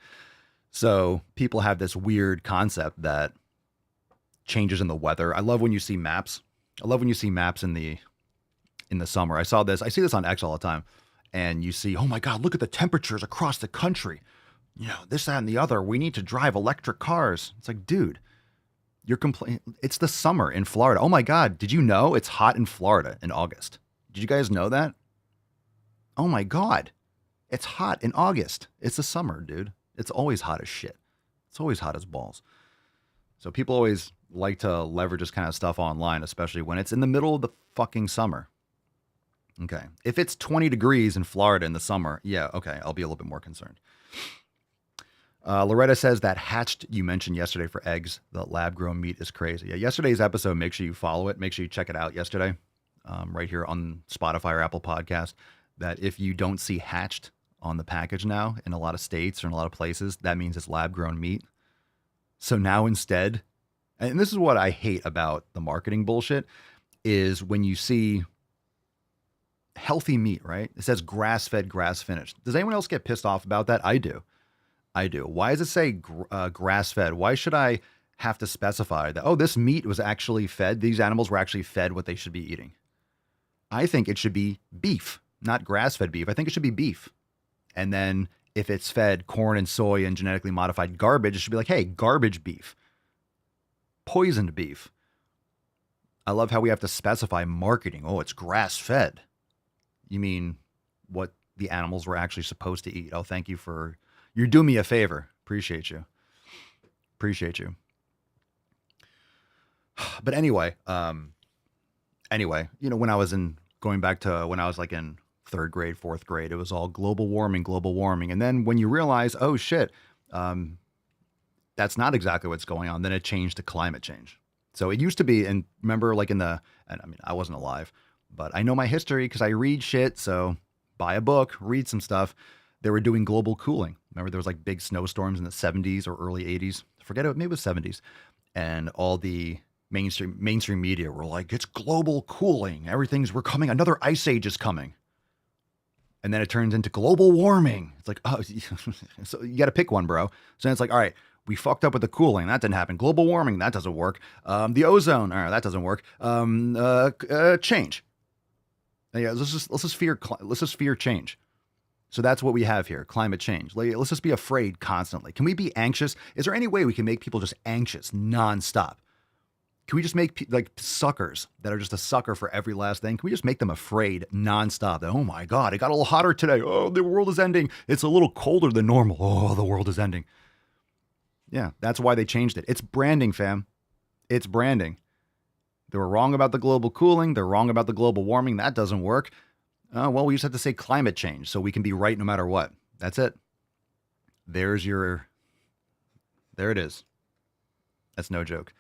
So people have this weird concept that changes in the weather. I love when you see maps. I love when you see maps in the summer. I see this on X all the time. And you see, oh my God, look at the temperatures across the country. This, that, and the other. We need to drive electric cars. It's like, dude, you're complaining. It's the summer in Florida. Oh my God, did you know it's hot in Florida in August? Did you guys know that? Oh my God, it's hot in August. It's the summer, dude. It's always hot as shit. It's always hot as balls. So people always like to leverage this kind of stuff online, especially when it's in the middle of the fucking summer. Okay. If it's 20 degrees in Florida in the summer, yeah, okay, I'll be a little bit more concerned. Loretta says that hatched you mentioned yesterday for eggs, the lab-grown meat is crazy. Yeah, yesterday's episode, make sure you follow it. Make sure you check it out yesterday, right here on Spotify or Apple Podcast, that if you don't see hatched on the package now in a lot of states or in a lot of places, that means it's lab-grown meat. So now instead, and this is what I hate about the marketing bullshit, is when you see healthy meat, right? It says grass-fed, grass-finished. Does anyone else get pissed off about that? I do. Why does it say grass-fed? Why should I have to specify that, oh, this meat was actually fed, these animals were actually fed what they should be eating? I think it should be beef, not grass-fed beef. I think it should be beef. And then if it's fed corn and soy and genetically modified garbage, it should be like, hey, garbage beef, poisoned beef. I love how we have to specify marketing. Oh, it's grass-fed. You mean what the animals were actually supposed to eat? Oh, thank you you're doing me a favor. Appreciate you. But anyway, when I was going back to when I was like in 3rd grade, 4th grade, it was all global warming. And then when you realize, oh shit, that's not exactly what's going on, then it changed to climate change. So it used to be, and remember like I wasn't alive, but I know my history because I read shit. So buy a book, read some stuff. They were doing global cooling. Remember there was like big snowstorms in the 70s or early 80s. Forget it, maybe it was 70s. And all the mainstream media were like, it's global cooling. We're coming. Another ice age is coming. And then it turns into global warming. It's like, oh, so you got to pick one, bro. So it's like, all right, we fucked up with the cooling. That didn't happen. Global warming, that doesn't work. The ozone, all right, that doesn't work. Change. Yeah, let's just fear change. So that's what we have here, climate change. Let's just be afraid constantly. Can we be anxious? Is there any way we can make people just anxious nonstop? Can we just make like suckers that are just a sucker for every last thing? Can we just make them afraid nonstop? That, oh my God, it got a little hotter today. Oh, the world is ending. It's a little colder than normal. Oh, the world is ending. Yeah, that's why they changed it. It's branding, fam. It's branding. They were wrong about the global cooling. They're wrong about the global warming. That doesn't work. Well, we just have to say climate change so we can be right no matter what. That's it. There it is. That's no joke.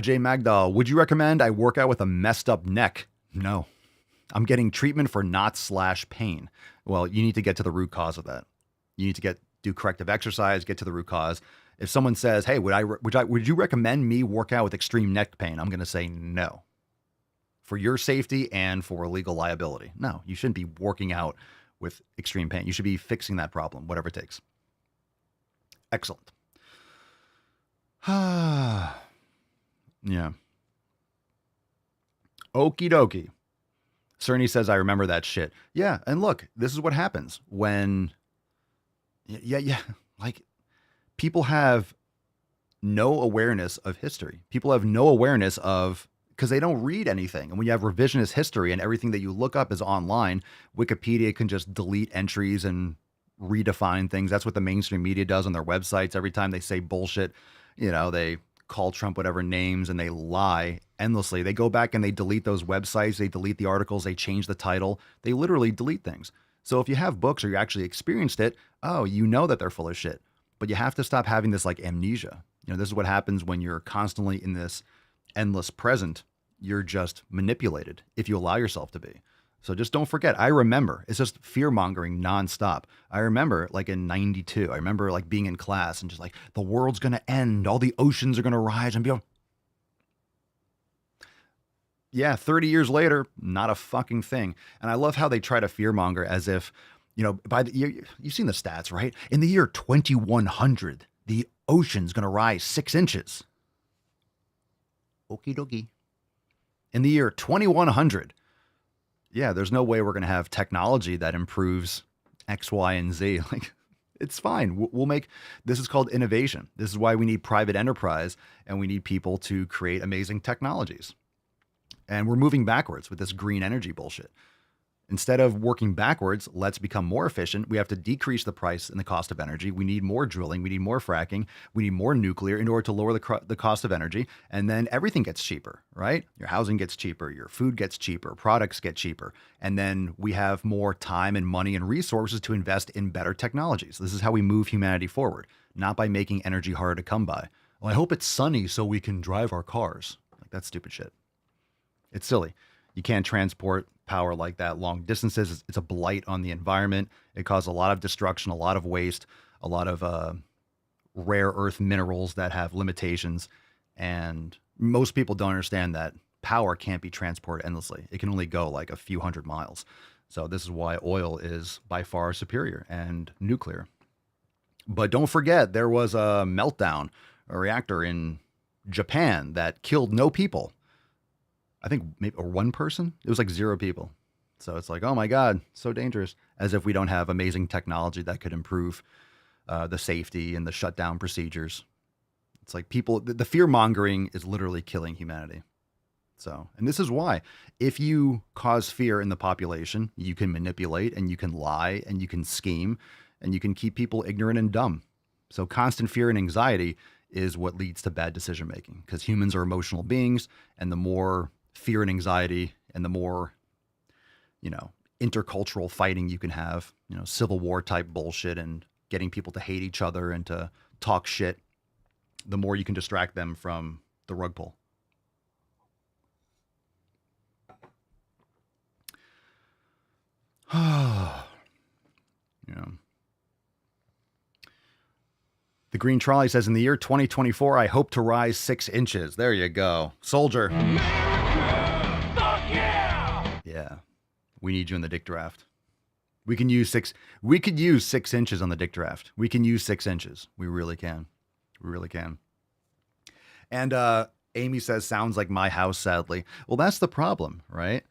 Jay Magdal, would you recommend I work out with a messed up neck? No. I'm getting treatment for knots/pain. Well, you need to get to the root cause of that. You need to do corrective exercise, get to the root cause. If someone says, hey, would you recommend me work out with extreme neck pain? I'm going to say no. For your safety and for legal liability. No, you shouldn't be working out with extreme pain. You should be fixing that problem, whatever it takes. Excellent. Yeah. Okie dokie. Cerny says, I remember that shit. Yeah, and look, this is what happens when... Yeah. Like, people have no awareness of history. People have no awareness of... because they don't read anything. And when you have revisionist history and everything that you look up is online, Wikipedia can just delete entries and redefine things. That's what the mainstream media does on their websites. Every time they say bullshit, they call Trump whatever names and they lie endlessly. They go back and they delete those websites. They delete the articles. They change the title. They literally delete things. So if you have books or you actually experienced it, you know that they're full of shit. But you have to stop having this like amnesia. This is what happens when you're constantly in this endless present. You're just manipulated if you allow yourself to be. So just don't forget. I remember it's just fear mongering nonstop. I remember like in 92, I remember like being in class and just like the world's going to end. All the oceans are going to rise and be like, yeah, 30 years later, not a fucking thing. And I love how they try to fearmonger as if, you know, by the year, you've seen the stats, right? In the year 2100, the ocean's going to rise 6 inches. Okie dokie. In the year 2100, yeah, there's no way we're going to have technology that improves X, Y, and Z. Like, it's fine. We'll make, this is called innovation. This is why we need private enterprise and we need people to create amazing technologies. And we're moving backwards with this green energy bullshit. Instead of working backwards, let's become more efficient. We have to decrease the price and the cost of energy. We need more drilling. We need more fracking. We need more nuclear in order to lower the cost of energy. And then everything gets cheaper, right? Your housing gets cheaper. Your food gets cheaper. Products get cheaper. And then we have more time and money and resources to invest in better technologies. This is how we move humanity forward, not by making energy harder to come by. Well, I hope it's sunny so we can drive our cars. Like, that's stupid shit. It's silly. You can't transport power like that long distances. It's a blight on the environment. It causes a lot of destruction, a lot of waste, a lot of rare earth minerals that have limitations. And most people don't understand that power can't be transported endlessly. It can only go like a few hundred miles. So this is why oil is by far superior and nuclear. But don't forget, there was a meltdown, a reactor in Japan that killed no people. I think maybe or one person. It was like 0 people. So it's like, oh my God, so dangerous. As if we don't have amazing technology that could improve the safety and the shutdown procedures. It's like people, the fear mongering is literally killing humanity. So, and this is why, if you cause fear in the population, you can manipulate and you can lie and you can scheme and you can keep people ignorant and dumb. So constant fear and anxiety is what leads to bad decision making, because humans are emotional beings, and the more fear and anxiety and the more, you know, intercultural fighting you can have, you know, civil war type bullshit and getting people to hate each other and to talk shit, the more you can distract them from the rug pull. You know. The Green Trolley says, in the year 2024, I hope to rise 6 inches. There you go. Soldier. America! Fuck yeah! Yeah. We need you in the dick draft. We could use 6 inches on the dick draft. We can use 6 inches. We really can. We really can. And Amy says, sounds like my house, sadly. Well, that's the problem, right?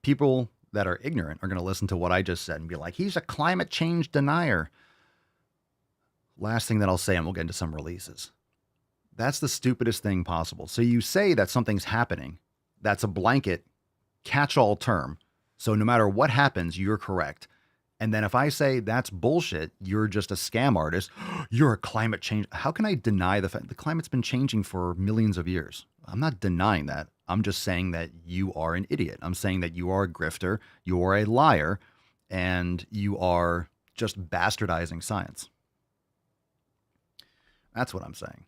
People that are ignorant are going to listen to what I just said and be like, he's a climate change denier. Last thing that I'll say, and we'll get into some releases. That's the stupidest thing possible. So you say that something's happening. That's a blanket catch-all term. So no matter what happens, you're correct. And then if I say that's bullshit, you're just a scam artist. You're a climate change. How can I deny the fact the climate's been changing for millions of years? I'm not denying that. I'm just saying that you are an idiot. I'm saying that you are a grifter, you are a liar, and you are just bastardizing science. That's what I'm saying.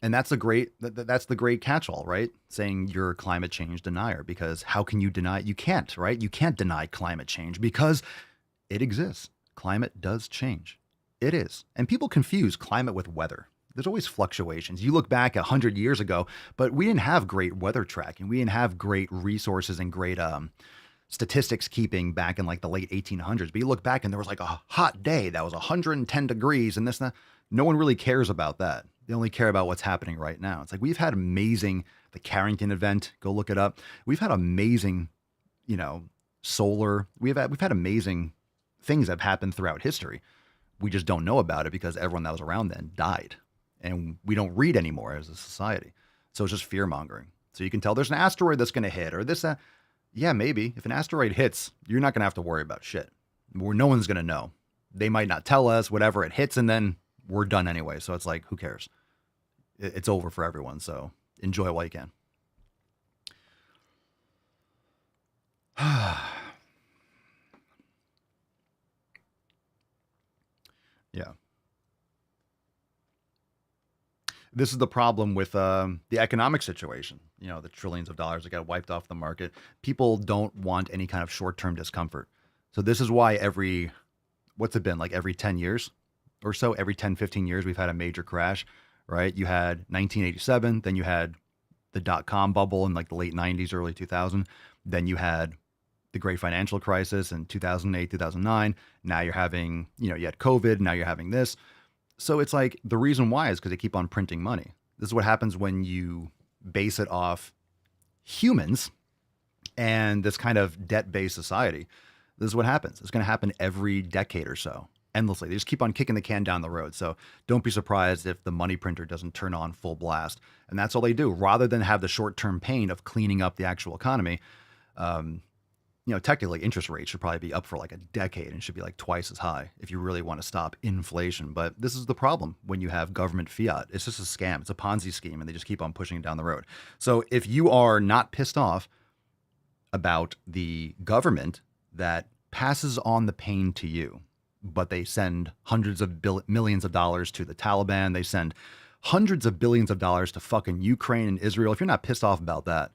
And that's the great catch-all, right? Saying you're a climate change denier, because how can you deny it? You can't, right? You can't deny climate change because it exists. Climate does change. It is. And people confuse climate with weather. There's always fluctuations. You look back 100 years ago, but we didn't have great weather tracking. We didn't have great resources and great statistics keeping back in like the late 1800s. But you look back and there was like a hot day that was 110 degrees and this and that. No one really cares about that. They only care about what's happening right now. It's like we've had the Carrington event, go look it up. We've had amazing, solar. We've had amazing things that have happened throughout history. We just don't know about it because everyone that was around then died. And we don't read anymore as a society. So it's just fear mongering. So you can tell there's an asteroid that's going to hit or this, yeah, maybe. If an asteroid hits, you're not going to have to worry about shit. No one's going to know. They might not tell us, whatever, it hits, and then we're done anyway. So it's like, who cares? It's over for everyone. So enjoy it while you can. Yeah. This is the problem with the economic situation. You know, the trillions of dollars that got wiped off the market. People don't want any kind of short-term discomfort. So this is why what's it been, like every 10 years or so, every 10, 15 years, we've had a major crash, right? You had 1987, then you had the dot-com bubble in like the late 90s, early 2000. Then you had the great financial crisis in 2008, 2009. Now you're having, you had COVID. Now you're having this. So it's like the reason why is because they keep on printing money. This is what happens when you base it off humans and this kind of debt-based society. This is what happens. It's going to happen every decade or so, endlessly. They just keep on kicking the can down the road. So don't be surprised if the money printer doesn't turn on full blast. And that's all they do. Rather than have the short-term pain of cleaning up the actual economy, technically interest rates should probably be up for like a decade and should be like twice as high if you really want to stop inflation. But this is the problem when you have government fiat. It's just a scam. It's a Ponzi scheme, and they just keep on pushing it down the road. So if you are not pissed off about the government that passes on the pain to you, but they send hundreds of millions of dollars to the Taliban, they send hundreds of billions of dollars to fucking Ukraine and Israel. If you're not pissed off about that,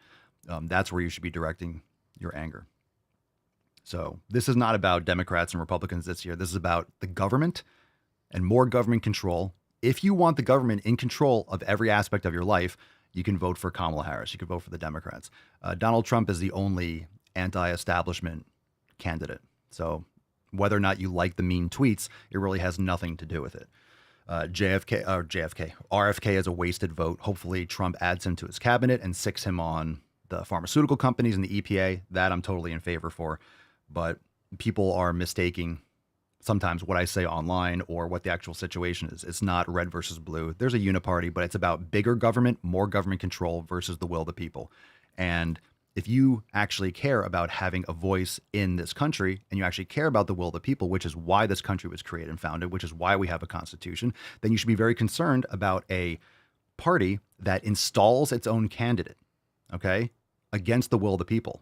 that's where you should be directing your anger. So this is not about Democrats and Republicans this year. This is about the government and more government control. If you want the government in control of every aspect of your life, you can vote for Kamala Harris. You can vote for the Democrats. Donald Trump is the only anti-establishment candidate. So whether or not you like the mean tweets, it really has nothing to do with it. RFK is a wasted vote. Hopefully Trump adds him to his cabinet and sicks him on the pharmaceutical companies and the EPA. That I'm totally in favor for. But people are mistaking sometimes what I say online or what the actual situation is. It's not red versus blue. There's a uniparty, but it's about bigger government, more government control versus the will of the people. And if you actually care about having a voice in this country and you actually care about the will of the people, which is why this country was created and founded, which is why we have a constitution, then you should be very concerned about a party that installs its own candidate, okay, against the will of the people.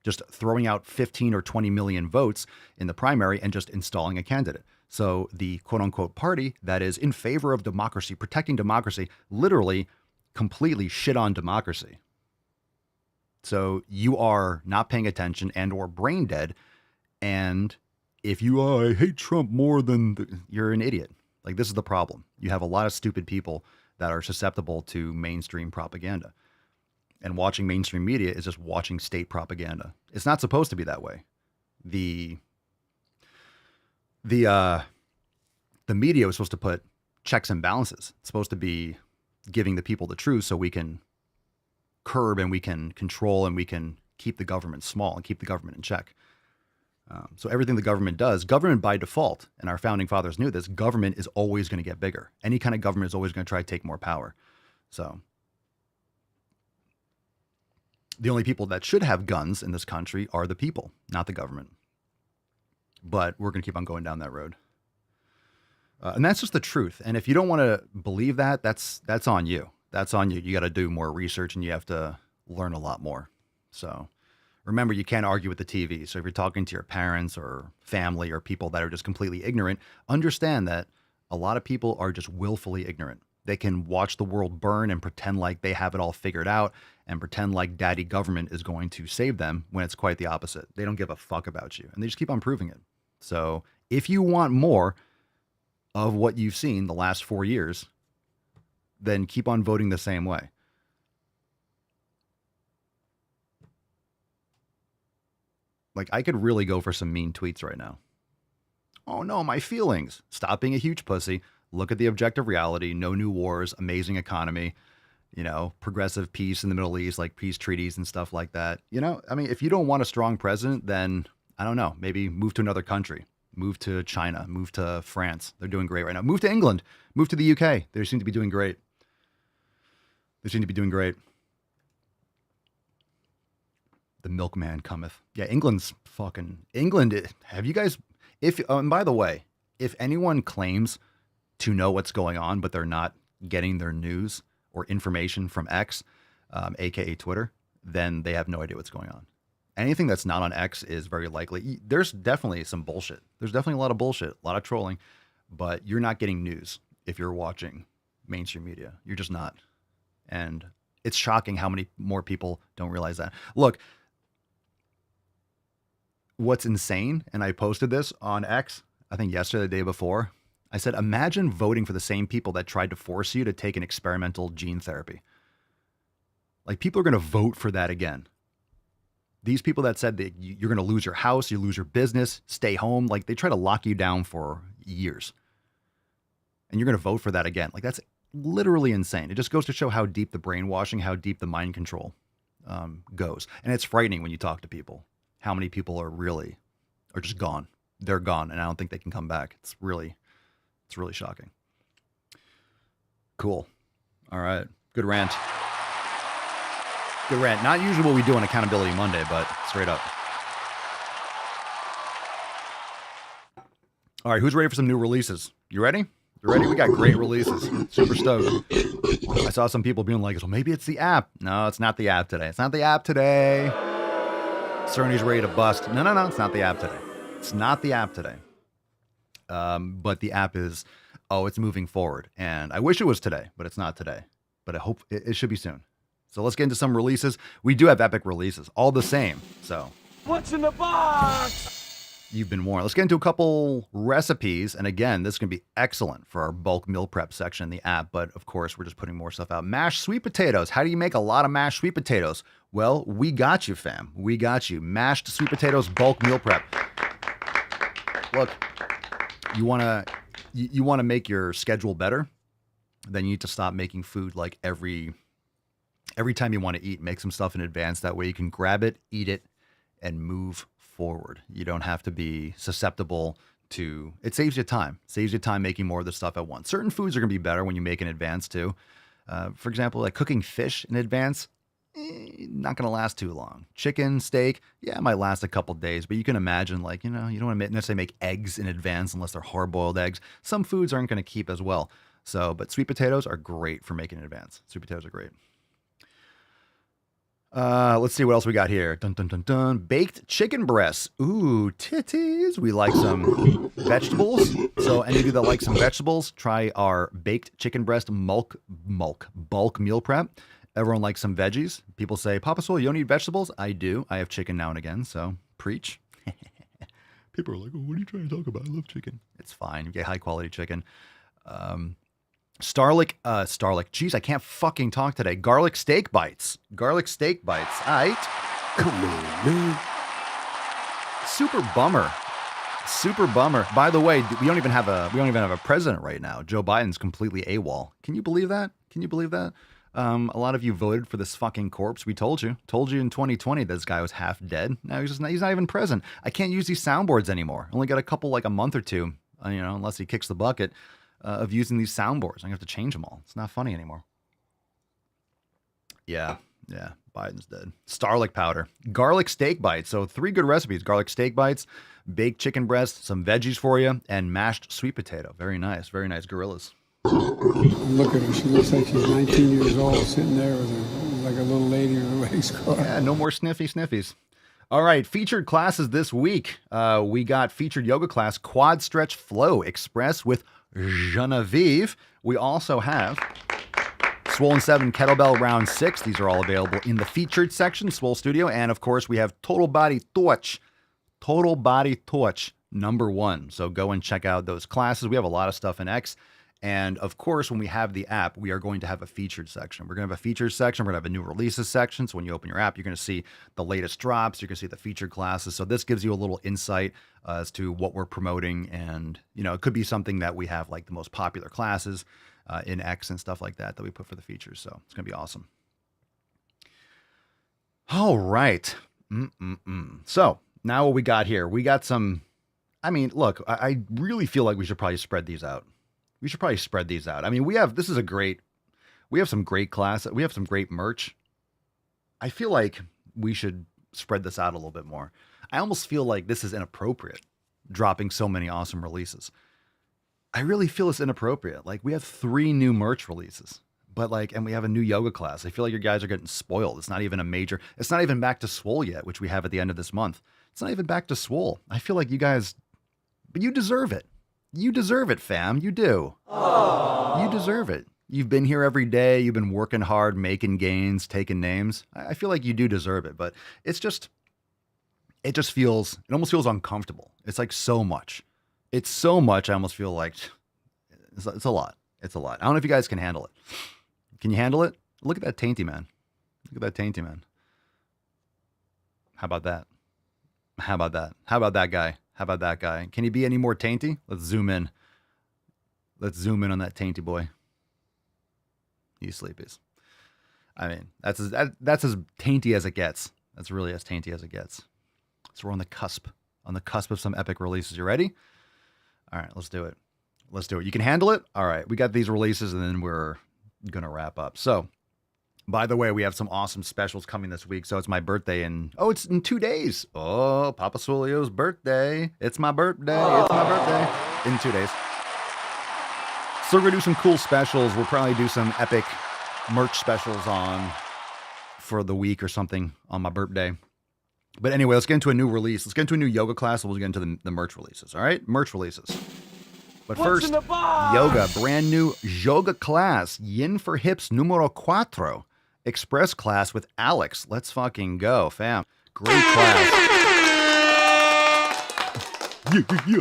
Just throwing out 15 or 20 million votes in the primary and just installing a candidate. So the quote unquote party that is in favor of democracy, protecting democracy, literally completely shit on democracy. So you are not paying attention and or brain dead. And if I hate Trump more than you're an idiot. Like, this is the problem. You have a lot of stupid people that are susceptible to mainstream propaganda. And watching mainstream media is just watching state propaganda. It's not supposed to be that way. The media was supposed to put checks and balances. It's supposed to be giving the people the truth so we can curb and we can control and we can keep the government small and keep the government in check. So everything the government does, government by default, and our founding fathers knew this, government is always going to get bigger. Any kind of government is always going to try to take more power. So the only people that should have guns in this country are the people, not the government. But we're going to keep on going down that road. And that's just the truth. And if you don't want to believe that, that's on you. That's on you. You got to do more research and you have to learn a lot more. So remember, you can't argue with the TV. So if you're talking to your parents or family or people that are just completely ignorant, understand that a lot of people are just willfully ignorant. They can watch the world burn and pretend like they have it all figured out and pretend like daddy government is going to save them when it's quite the opposite. They don't give a fuck about you and they just keep on proving it. So if you want more of what you've seen the last 4 years, then keep on voting the same way. Like, I could really go for some mean tweets right now. Oh no, my feelings. Stop being a huge pussy. Look at the objective reality. No new wars, amazing economy, progressive peace in the Middle East, like peace treaties and stuff like that. I mean, if you don't want a strong president, then I don't know, maybe move to another country, move to China, move to France. They're doing great right now. Move to England, move to the UK. They seem to be doing great. The milkman cometh. Yeah, England. Have you guys, and by the way, if anyone claims to know what's going on, but they're not getting their news or information from X, aka Twitter, then they have no idea what's going on. Anything that's not on X is very likely. There's definitely some bullshit. There's definitely a lot of bullshit, a lot of trolling, but you're not getting news if you're watching mainstream media. You're just not. And it's shocking how many more people don't realize that. Look, what's insane, and I posted this on X, I think yesterday, the day before. I said, imagine voting for the same people that tried to force you to take an experimental gene therapy. Like, people are going to vote for that again. These people that said that you're going to lose your house, you lose your business, stay home, like they try to lock you down for years. And you're going to vote for that again. Like, that's literally insane. It just goes to show how deep the brainwashing, how deep the mind control goes. And it's frightening when you talk to people, how many people are just gone. They're gone, and I don't think they can come back. It's really shocking. Cool. All right. Good rant. Good rant. Not usually what we do on Accountability Monday, but straight up. All right, who's ready for some new releases? You ready? You ready? We got great releases. Super stoked. I saw some people being like, well, maybe it's the app. No, it's not the app today. It's not the app today. Cerny's ready to bust. No. It's not the app today. It's not the app today. But the app is, it's moving forward. And I wish it was today, but it's not today. But I hope it should be soon. So let's get into some releases. We do have epic releases, all the same. So what's in the box? You've been warned. Let's get into a couple recipes. And again, this is going to be excellent for our bulk meal prep section in the app. But of course, we're just putting more stuff out. Mashed sweet potatoes. How do you make a lot of mashed sweet potatoes? Well, we got you, fam. We got you. Mashed sweet potatoes bulk meal prep. Look, you want to make your schedule better, then you need to stop making food like every time you want to eat. Make some stuff in advance. That way you can grab it, eat it, and move forward. You don't have to be susceptible to, it saves you time. Saves you time making more of the stuff at once. Certain foods are going to be better when you make in advance too. For example, like cooking fish in advance, not going to last too long. Chicken, steak, yeah, it might last a couple days, but you can imagine, like, you don't want to necessarily make eggs in advance unless they're hard-boiled eggs. Some foods aren't going to keep as well. So, but sweet potatoes are great for making in advance. Sweet potatoes are great. Let's see what else we got here. Dun, dun, dun, dun. Baked chicken breasts. Ooh, titties. We like some vegetables. So any of you that like some vegetables, try our baked chicken breast bulk meal prep. Everyone likes some veggies. People say, Papa Swole, you don't eat vegetables? I do. I have chicken now and again, so preach. People are like, what are you trying to talk about? I love chicken. It's fine. You get high quality chicken. Starlick. Jeez, I can't fucking talk today. Garlic steak bites. Garlic steak bites. All right. Come on, man. Super bummer. Super bummer. By the way, we don't even have a president right now. Joe Biden's completely AWOL. Can you believe that? A lot of you voted for this fucking corpse. We told you in 2020 this guy was half dead. Now he's not even present. I can't use these soundboards anymore. Only got a couple, like a month or two, unless he kicks the bucket of using these soundboards. I'm gonna have to change them all. It's not funny anymore. Yeah, Biden's dead. Starlick powder, garlic steak bites. So 3 good recipes: garlic steak bites, baked chicken breast, some veggies for you, and mashed sweet potato. Very nice, gorillas. Look at her. She looks like she's 19 years old, sitting there with like a little lady with her legs crossed. Yeah, no more sniffies. All right, featured classes this week. We got featured yoga class, Quad Stretch Flow Express with Genevieve. We also have Swollen 7 Kettlebell Round 6. These are all available in the featured section, Swole Studio. And of course, we have Total Body Torch #1. So go and check out those classes. We have a lot of stuff in X. And of course, when we have the app, we are going to have a featured section. We're going to have a featured section. We're going to have a new releases section. So when you open your app, you're going to see the latest drops. You're going to see the featured classes. So this gives you a little insight as to what we're promoting. And, it could be something that we have like the most popular classes in X and stuff like that we put for the features. So it's going to be awesome. All right. So now what we got here, we got some, look, I really feel like we should probably spread these out. We have some great class. We have some great merch. I feel like we should spread this out a little bit more. I almost feel like this is inappropriate, dropping so many awesome releases. I really feel it's inappropriate. Like, we have 3 new merch releases, and we have a new yoga class. I feel like your guys are getting spoiled. It's not even back to Swole yet, which we have at the end of this month. It's not even back to Swole. I feel like you guys, but you deserve it. You deserve it, fam. You do. Aww. You deserve it. You've been here every day. You've been working hard, making gains, taking names. I feel like you do deserve it, but it almost feels uncomfortable. It's like so much. It's so much. I almost feel like it's a lot. It's a lot. I don't know if you guys can handle it. Can you handle it? Look at that tainty man. Look at that tainty man. How about that? How about that? How about that guy? How about that guy? Can he be any more tainty? Let's zoom in. Let's zoom in on that tainty boy. You sleepies. I mean, that's as tainty as it gets. That's really as tainty as it gets. So we're on the cusp of some epic releases. You ready? All right, let's do it. Let's do it. You can handle it? All right, we got these releases and then we're going to wrap up. So, by the way, we have some awesome specials coming this week. So it's my birthday it's in 2 days. Oh, Papa Swolio's birthday. It's my birthday. It's my birthday. In 2 days. So we're going to do some cool specials. We'll probably do some epic merch specials for the week or something on my birthday. But anyway, let's get into a new release. Let's get into a new yoga class. We'll get into the merch releases. All right? Merch releases. But first, yoga. Brand new yoga class. Yin for Hips numero 4. Express class with Alex. Let's fucking go, fam. Great class. Yeah.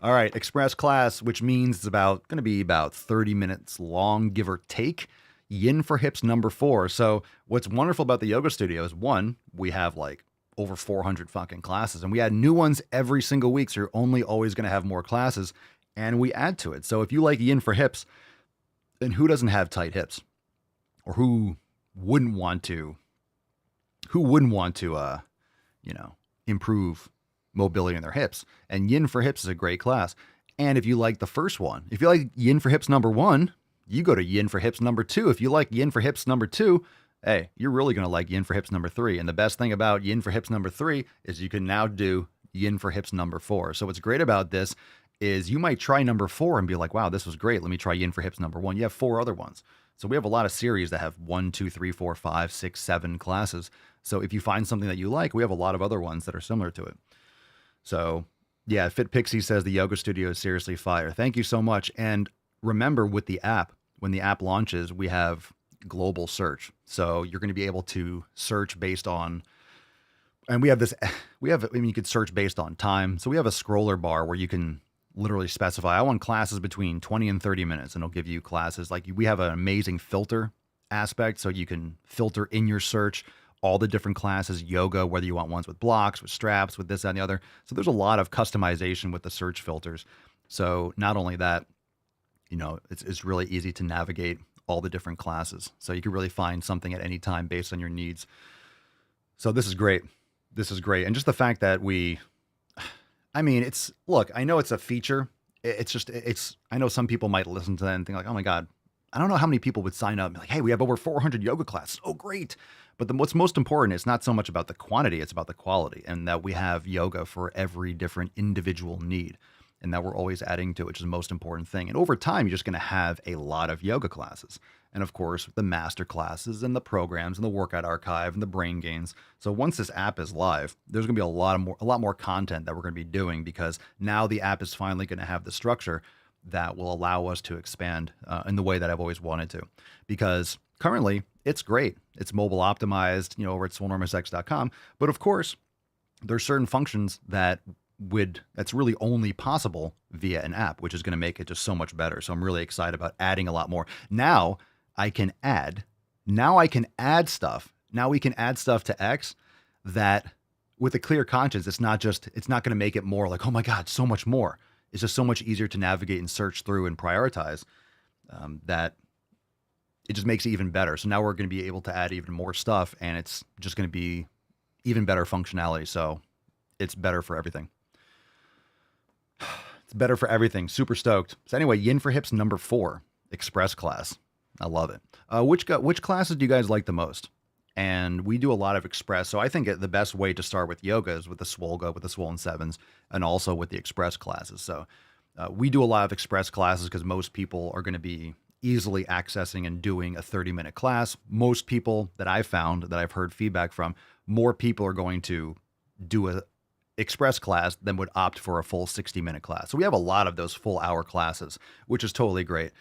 All right, express class, which means it's going to be about 30 minutes long, give or take. Yin for Hips number 4. So what's wonderful about the yoga studio is, one, we have like over 400 fucking classes, and we add new ones every single week. So you're only always going to have more classes, and we add to it. So if you like Yin for Hips, then who doesn't have tight hips? Or who wouldn't want to improve mobility in their hips? And Yin for Hips is a great class. And if you like the first one, if you like Yin for Hips number 1, you go to Yin for Hips number 2. If you like Yin for Hips number 2, hey, you're really going to like Yin for Hips number 3. And the best thing about Yin for Hips number 3 is you can now do Yin for Hips number 4. So what's great about this is you might try number 4 and be like, wow, this was great. Let me try Yin for Hips number 1. You have 4 other ones. So we have a lot of series that have 1, 2, 3, 4, 5, 6, 7 classes. So if you find something that you like, we have a lot of other ones that are similar to it. So yeah, Fit Pixie says the yoga studio is seriously fire. Thank you so much. And remember, with the app, when the app launches, we have global search. So you're going to be able to search based on, and you could search based on time. So we have a scroller bar where you can literally specify, I want classes between 20 and 30 minutes, and it'll give you classes. Like, we have an amazing filter aspect, so you can filter in your search all the different classes, yoga, whether you want ones with blocks, with straps, with this, that, and the other. So there's a lot of customization with the search filters. So not only that, it's really easy to navigate all the different classes. So you can really find something at any time based on your needs. So this is great. This is great. And just the fact that I know it's a feature. I know some people might listen to that and think like, oh my God, I don't know how many people would sign up and be like, hey, we have over 400 yoga classes. Oh, great. But what's most important is not so much about the quantity, it's about the quality, and that we have yoga for every different individual need, and that we're always adding to it, which is the most important thing. And over time, you're just going to have a lot of yoga classes. And of course, the master classes and the programs and the workout archive and the brain gains. So once this app is live, there's going to be a lot more content that we're going to be doing, because now the app is finally going to have the structure that will allow us to expand in the way that I've always wanted to. Because currently, it's great. It's mobile optimized, over at swolenormousx.com. But of course, there's certain functions that's really only possible via an app, which is going to make it just so much better. So I'm really excited about adding a lot more. Now I can add stuff. Now we can add stuff to X that, with a clear conscience, it's not going to make it more like, oh my God, so much more. It's just so much easier to navigate and search through and prioritize that it just makes it even better. So now we're going to be able to add even more stuff, and it's just going to be even better functionality. So it's better for everything. It's better for everything. Super stoked. So anyway, Yin for Hips number 4, Express class. I love it. Which classes do you guys like the most? And we do a lot of Express. So I think the best way to start with yoga is with the Swole Go, with the Swollen Sevens, and also with the Express classes. So we do a lot of Express classes because most people are going to be easily accessing and doing a 30-minute class. Most people that I've found, that I've heard feedback from, more people are going to do a Express class than would opt for a full 60-minute class. So we have a lot of those full hour classes, which is totally great.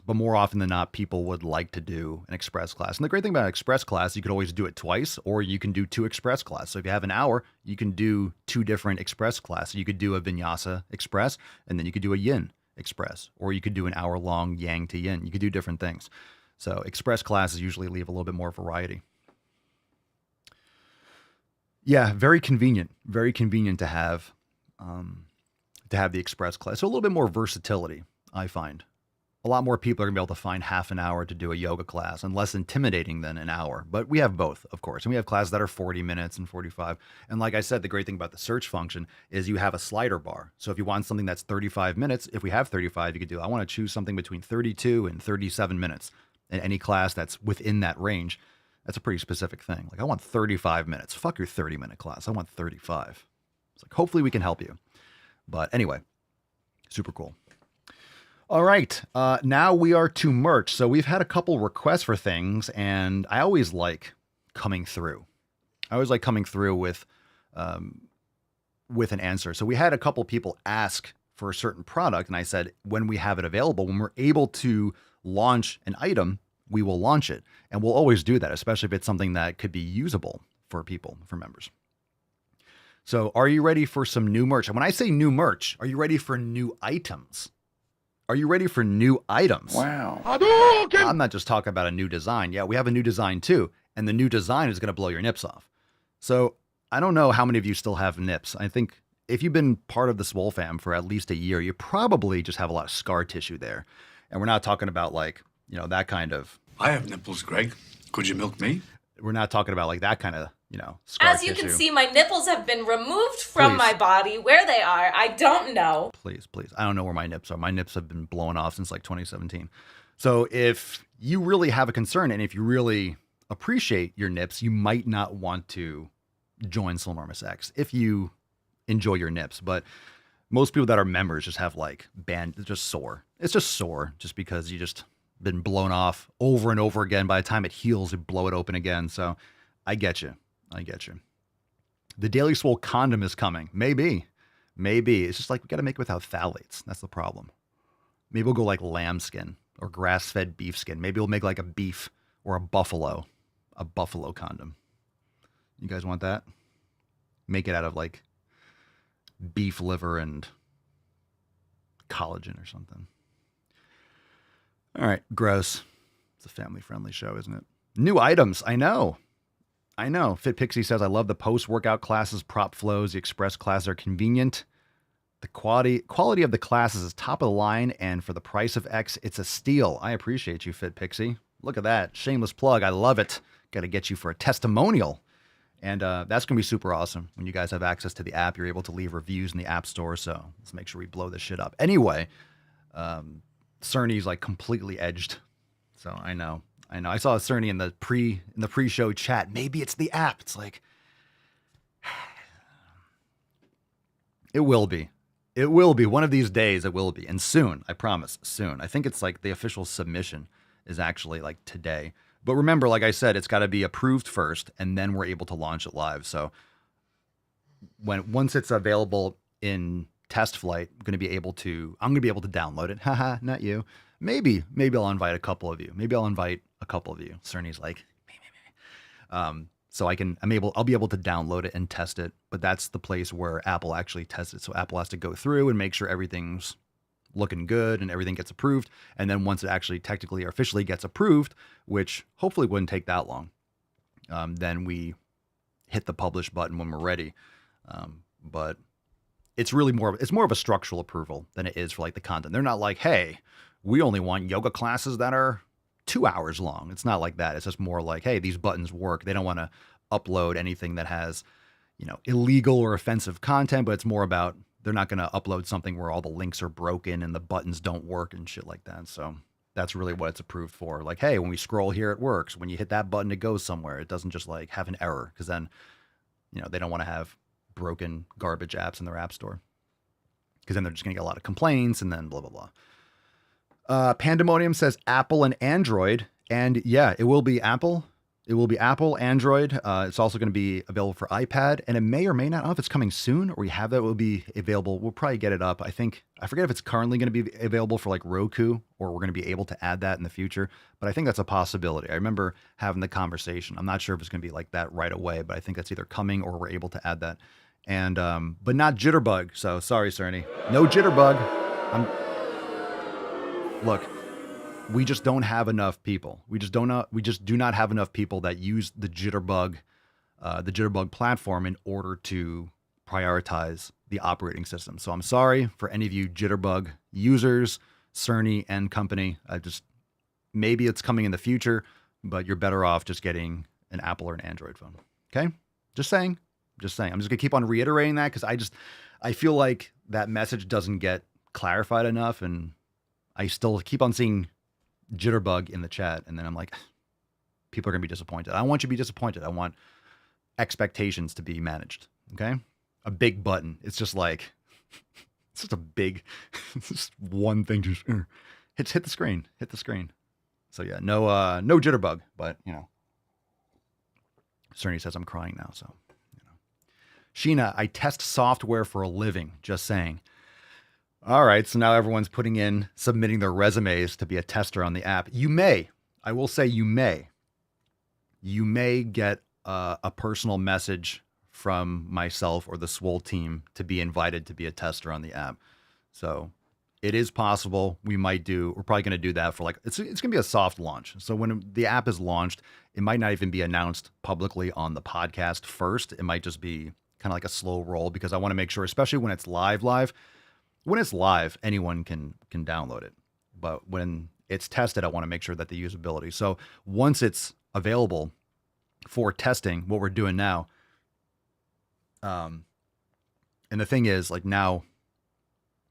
But more often than not, people would like to do an express class. And the great thing about an express class, you could always do it twice, or you can do 2 express classes. So if you have an hour, you can do 2 different express classes. You could do a vinyasa express, and then you could do a yin express, or you could do an hour-long yang to yin. You could do different things. So express classes usually leave a little bit more variety. Yeah, very convenient to have the express class. So a little bit more versatility, I find. A lot more people are going to be able to find half an hour to do a yoga class and less intimidating than an hour. But we have both, of course. And we have classes that are 40 minutes and 45. And like I said, the great thing about the search function is you have a slider bar. So if you want something that's 35 minutes, if we have 35, you could do, I want to choose something between 32 and 37 minutes. And any class that's within that range, that's a pretty specific thing. Like, I want 35 minutes. Fuck your 30-minute class. I want 35. It's like, hopefully we can help you. But anyway, super cool. All right, now we are to merch. So we've had a couple requests for things, and I always like coming through. I always like coming through with an answer. So we had a couple people ask for a certain product, and I said, when we have it available, when we're able to launch an item, we will launch it. And we'll always do that, especially if it's something that could be usable for people, for members. So are you ready for some new merch? And when I say new merch, are you ready for new items? Are you ready for new items? Wow. I'm not just talking about a new design. Yeah, we have a new design too. And the new design is going to blow your nips off. So I don't know how many of you still have nips. I think if you've been part of the Swole fam for at least a year, you probably just have a lot of scar tissue there. And we're not talking about like, that kind of... I have nipples, Greg. Could you milk me? We're not talking about like that kind of, scar As you tissue. can see, my nipples have been removed from my body. Where they are, I don't know. Please. I don't know where my nips are. My nips have been blowing off since like 2017. So if you really have a concern and if you really appreciate your nips, you might not want to join Slimormus X if you enjoy your nips. But most people that are members just have like it's just sore. It's just sore just because you just been blown off over and over again. By the time it heals, you blow it open again. So I get you. The Daily Swole condom is coming. Maybe. It's just like we got to make it without phthalates. That's the problem. Maybe we'll go like lambskin or grass-fed beef skin. Maybe we'll make like a beef or a buffalo condom. You guys want that? Make it out of like beef liver and collagen or something. All right, gross. It's a family-friendly show, isn't it? New items. I know. Fit Pixie says, I love the post-workout classes, prop flows. The express classes are convenient. The quality of the classes is top of the line, and for the price of X, it's a steal. I appreciate you, Fit Pixie. Look at that. Shameless plug. I love it. Got to get you for a testimonial. And that's going to be super awesome. When you guys have access to the app, you're able to leave reviews in the App Store. So let's make sure we blow this shit up. Anyway, Cerny's like completely edged. So I know. I saw Cerny in the pre-show chat. Maybe it's the app. It's like, it will be. It will be. One of these days it will be. And soon, I promise, soon. I think it's like the official submission is actually like today. But remember, like I said, it's got to be approved first, and then we're able to launch it live. So once it's available in test flight, I'm going to be able to download it. Haha, not you. Maybe I'll invite a couple of you. Cerny's like, maybe. So I'll be able to download it and test it, but that's the place where Apple actually tests it. So Apple has to go through and make sure everything's looking good and everything gets approved. And then once it actually technically or officially gets approved, which hopefully wouldn't take that long, then we hit the publish button when we're ready. But it's really more of a structural approval than it is for like the content. They're not like, hey, we only want yoga classes that are 2 hours long. It's not like that. It's just more like, hey, these buttons work. They don't want to upload anything that has, illegal or offensive content, but it's more about they're not going to upload something where all the links are broken and the buttons don't work and shit like that. So that's really what it's approved for. Like, hey, when we scroll here, it works. When you hit that button, it goes somewhere. It doesn't just like have an error, because then, they don't want to have broken garbage apps in their app store, because then they're just going to get a lot of complaints and then blah, blah, blah. Pandemonium says Apple and Android. And yeah, it will be Apple. It will be Apple, Android. It's also going to be available for iPad, and it may or may not. I don't know if it's coming soon or we have that. It will be available. We'll probably get it up. I forget if it's currently going to be available for like Roku, or we're going to be able to add that in the future. But I think that's a possibility. I remember having the conversation. I'm not sure if it's going to be like that right away, but I think that's either coming or we're able to add that. And but not Jitterbug. So sorry, Cerny. No Jitterbug. Look. We just don't have enough people. We just do not have enough people that use the Jitterbug platform in order to prioritize the operating system. So I'm sorry for any of you Jitterbug users, Cerny and company. Maybe it's coming in the future, but you're better off just getting an Apple or an Android phone. Okay? Just saying. I'm just gonna keep on reiterating that because I feel like that message doesn't get clarified enough, and I still keep on seeing Jitterbug in the chat, and then I'm like, people are gonna be disappointed. I want you to be disappointed. I want expectations to be managed. Okay, a big button. It's just like it's just a big, just one thing. Just hit the screen. Hit the screen. So yeah, no Jitterbug, but Cerny says I'm crying now. So Sheena, I test software for a living. Just saying. All right, so now everyone's submitting their resumes to be a tester on the app. I will say you may get a personal message from myself or the Swole team to be invited to be a tester on the app. So it is possible. We're probably going to do that for it's going to be a soft launch. So when the app is launched, it might not even be announced publicly on the podcast first. It might just be kind of like a slow roll because I want to make sure, especially when it's live. When it's live, anyone can download it. But when it's tested, I want to make sure that the usability. So once it's available for testing, what we're doing now, and the thing is, now,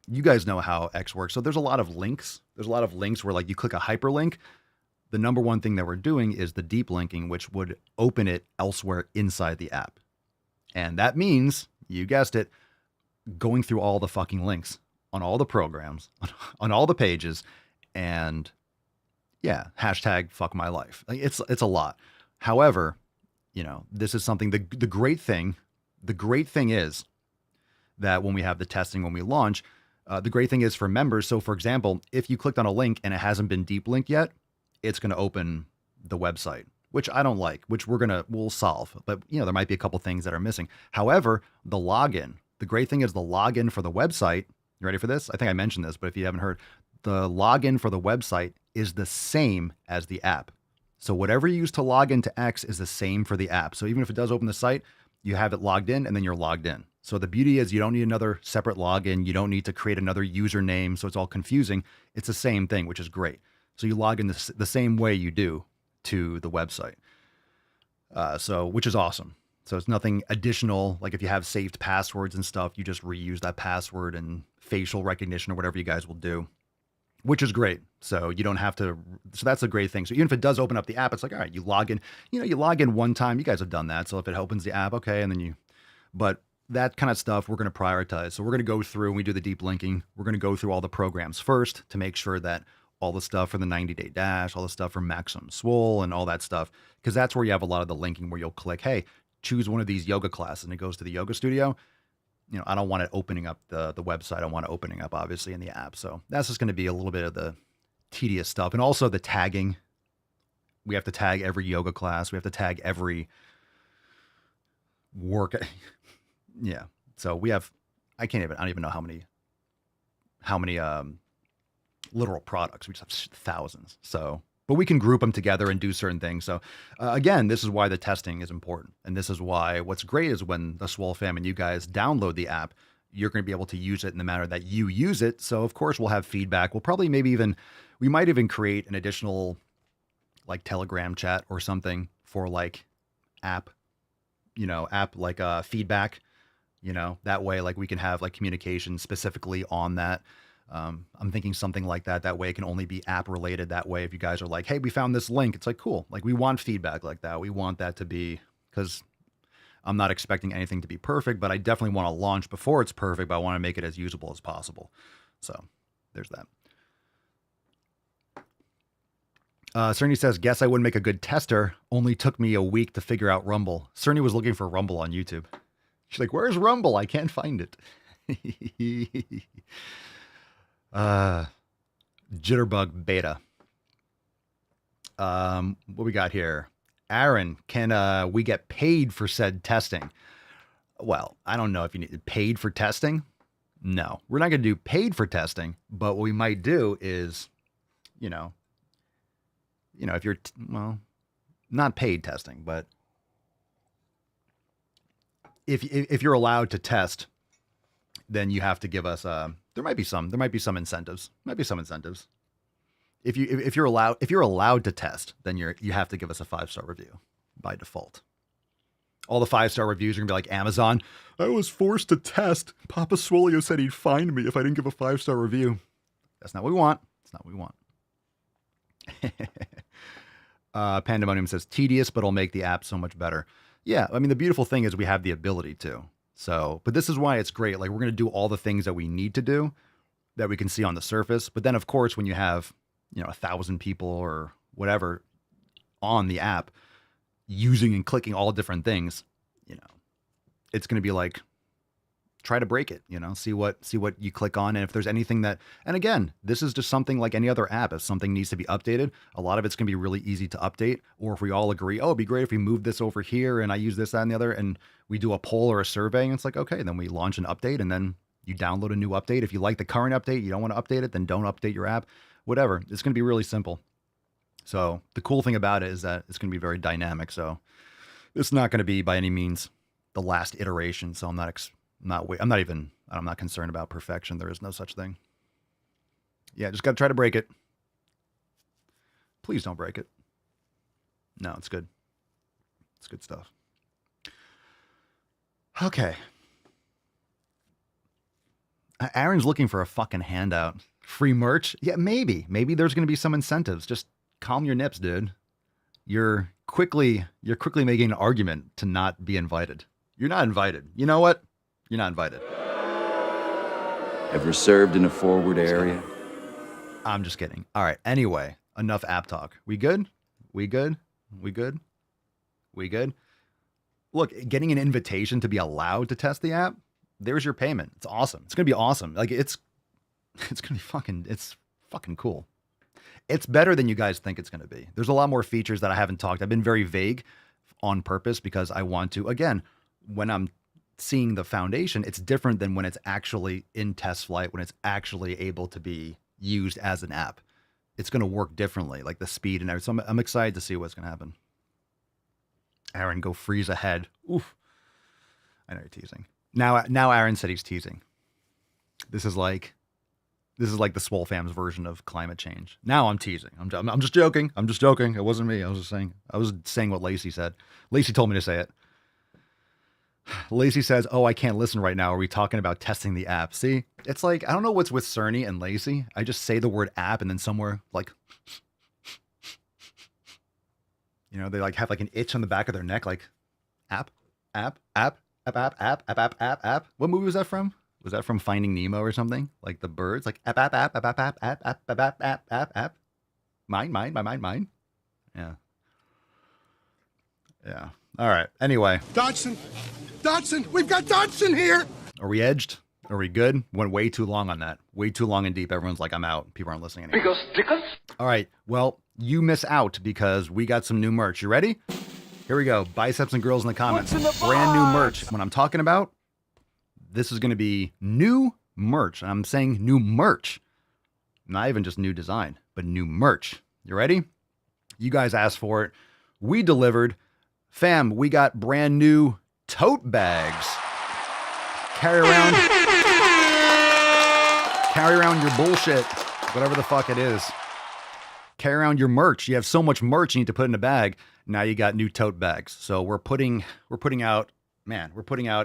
you guys know how X works. So there's a lot of links. There's a lot of links where you click a hyperlink. The number one thing that we're doing is the deep linking, which would open it elsewhere inside the app. And that means, you guessed it, going through all the fucking links on all the programs, on all the pages, and yeah, hashtag fuck my life. It's a lot. However, this is something, the great thing is that when we have the testing, when we launch, the great thing is for members. So for example, if you clicked on a link and it hasn't been deep linked yet, it's going to open the website, which I don't like, which we'll solve. But there might be a couple things that are missing. However, the great thing is the login for the website. You ready for this? I think I mentioned this, but if you haven't heard, the login for the website is the same as the app. So whatever you use to log into X is the same for the app. So even if it does open the site, you have it logged in and then you're logged in. So the beauty is you don't need another separate login. You don't need to create another username. So it's all confusing. It's the same thing, which is great. So you log in the same way you do to the website. Which is awesome. So it's nothing additional. Like if you have saved passwords and stuff, you just reuse that password and facial recognition or whatever you guys will do, which is great. So you don't have to, so that's a great thing. So even if it does open up the app, it's like, all right, you log in, you log in one time, you guys have done that. So if it opens the app, okay. And then but that kind of stuff we're going to prioritize. So we're going to go through, when we do the deep linking, we're going to go through all the programs first to make sure that all the stuff for the 90-day dash, all the stuff for Maximum Swole and all that stuff, because that's where you have a lot of the linking where you'll click, hey, choose one of these yoga classes, and it goes to the yoga studio. I don't want it opening up the website. I want it opening up, obviously, in the app. So that's just going to be a little bit of the tedious stuff. And also the tagging. We have to tag every yoga class. We have to tag every work. Yeah. So we have, I don't even know how many literal products. We just have thousands. So, but we can group them together and do certain things. So again, this is why the testing is important. And this is why what's great is when the Swole fam and you guys download the app, you're going to be able to use it in the manner that you use it. So of course we'll have feedback. We'll probably we might even create an additional Telegram chat or something for app feedback, that way, we can have communication specifically on that. I'm thinking something like that. That way it can only be app related. That way, if you guys are like, hey, we found this link, it's cool. We want feedback like that. We want that to be, because I'm not expecting anything to be perfect, but I definitely want to launch before it's perfect, but I want to make it as usable as possible. So there's that. Cerny says, guess I wouldn't make a good tester. Only took me a week to figure out Rumble. Cerny was looking for Rumble on YouTube. She's like, where's Rumble? I can't find it. Jitterbug beta. What we got here? Aaron, can we get paid for said testing? Well, I don't know if you need paid for testing. No, we're not going to do paid for testing, but what we might do is, if you're, not paid testing, but if you're allowed to test, then you have to give us, there might be some incentives, If you're allowed to test, then you have to give us a 5-star review by default. All the 5-star reviews are gonna be like Amazon. I was forced to test. Papa Swolio said he'd find me if I didn't give a 5-star review. That's not what we want. That's not what we want. Pandemonium says tedious, but it'll make the app so much better. Yeah, I mean the beautiful thing is we have the ability to. So, but this is why it's great. Like we're gonna do all the things that we need to do that we can see on the surface. But then of course when you have 1,000 people or whatever on the app using and clicking all different things, it's going to be like, try to break it, see what you click on. And if there's anything that, and again, this is just something like any other app. If something needs to be updated, a lot of it's going to be really easy to update. Or if we all agree, oh, it'd be great if we move this over here and I use this, that, and the other, and we do a poll or a survey and it's like, okay, then we launch an update and then you download a new update. If you like the current update, you don't want to update it, then don't update your app. Whatever. It's going to be really simple. So the cool thing about it is that it's going to be very dynamic. So it's not going to be by any means the last iteration. So I'm not concerned about perfection. There is no such thing. Yeah. Just got to try to break it. Please don't break it. No, it's good. It's good stuff. Okay. Aaron's looking for a fucking handout. Free merch? Yeah, maybe. Maybe there's going to be some incentives. Just calm your nips, dude. You're quickly making an argument to not be invited. You're not invited. You know what? You're not invited. Ever served in a forward area? I'm just kidding. All right. Anyway, enough app talk. We good? We good? We good? We good? Look, getting an invitation to be allowed to test the app, there's your payment. It's awesome. It's going to be awesome. Like it's going to be it's fucking cool. It's better than you guys think it's going to be. There's a lot more features that I haven't talked. I've been very vague on purpose because I want to, again, when I'm seeing the foundation, it's different than when it's actually in test flight, when it's actually able to be used as an app. It's going to work differently, like the speed and everything. So I'm excited to see what's going to happen. Aaron, go freeze ahead. Oof. I know you're teasing. Now Aaron said he's teasing. This is like the Swole fam's version of climate change. Now I'm teasing. I'm just joking. I'm just joking. It wasn't me. I was saying what Lacey said. Lacey told me to say it. Lacey says, oh, I can't listen right now. Are we talking about testing the app? See, it's like, I don't know what's with Cerny and Lacey. I just say the word app and then somewhere like, they like have like an itch on the back of their neck, like app. What movie was that from? Was that from Finding Nemo or something? Like the birds, like app. Mine. Yeah. All right. Anyway. Dodson, we've got Dodson here. Are we edged? Are we good? Went way too long on that. Way too long and deep. Everyone's like, I'm out. People aren't listening anymore. Because. All right. Well, you miss out because we got some new merch. You ready? Here we go. Biceps and girls in the comments. Brand new merch. When I'm talking about, this is going to be new merch. And I'm saying new merch. Not even just new design, but new merch. You ready? You guys asked for it. We delivered. Fam, we got brand new tote bags. Carry around your bullshit, whatever the fuck it is. Carry around your merch. You have so much merch you need to put in a bag. Now you got new tote bags. So we're putting out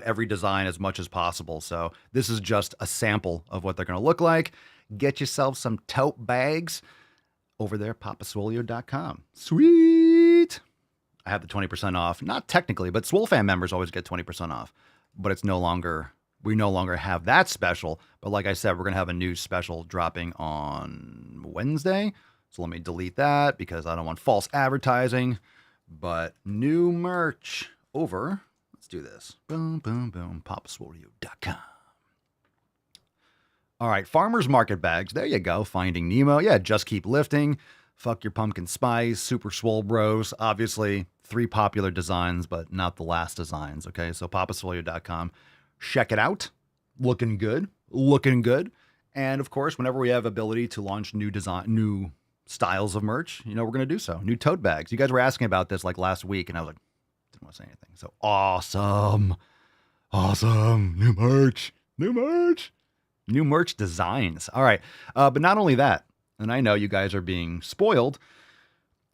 every design as much as possible. So this is just a sample of what they're going to look like. Get yourself some tote bags over there, papaswolio.com. Sweet. I have the 20% off. Not technically, but Swole Fan members always get 20% off. But we no longer have that special. But like I said, we're going to have a new special dropping on Wednesday. So let me delete that because I don't want false advertising. But new merch over. Let's do this. Boom, boom, boom. PapaSwolio.com. All right, Farmer's Market bags. There you go. Finding Nemo. Yeah, just keep lifting. Fuck your pumpkin spice. Super Swole Bros. Obviously, 3 popular designs, but not the last designs. Okay, so PapaSwolio.com. Check it out. Looking good. Looking good. And of course, whenever we have ability to launch new styles of merch, we're going to do so. New tote bags. You guys were asking about this like last week, and I was like, didn't want to say anything. So awesome. Awesome. New merch. New merch. New merch designs. All right. But not only that, and I know you guys are being spoiled,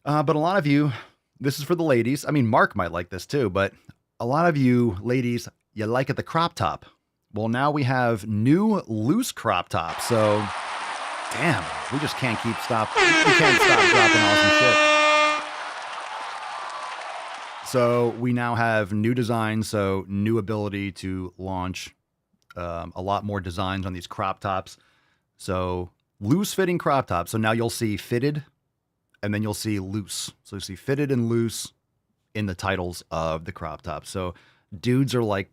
but a lot of you, this is for the ladies. I mean, Mark might like this too, but a lot of you ladies, you like it the crop top. Well, now we have new loose crop tops. So, damn, we just can't stop dropping awesome shit. So we now have new designs. So new ability to launch a lot more designs on these crop tops. So loose fitting crop tops. So now you'll see fitted and then you'll see loose. So you see fitted and loose in the titles of the crop top. So dudes are like,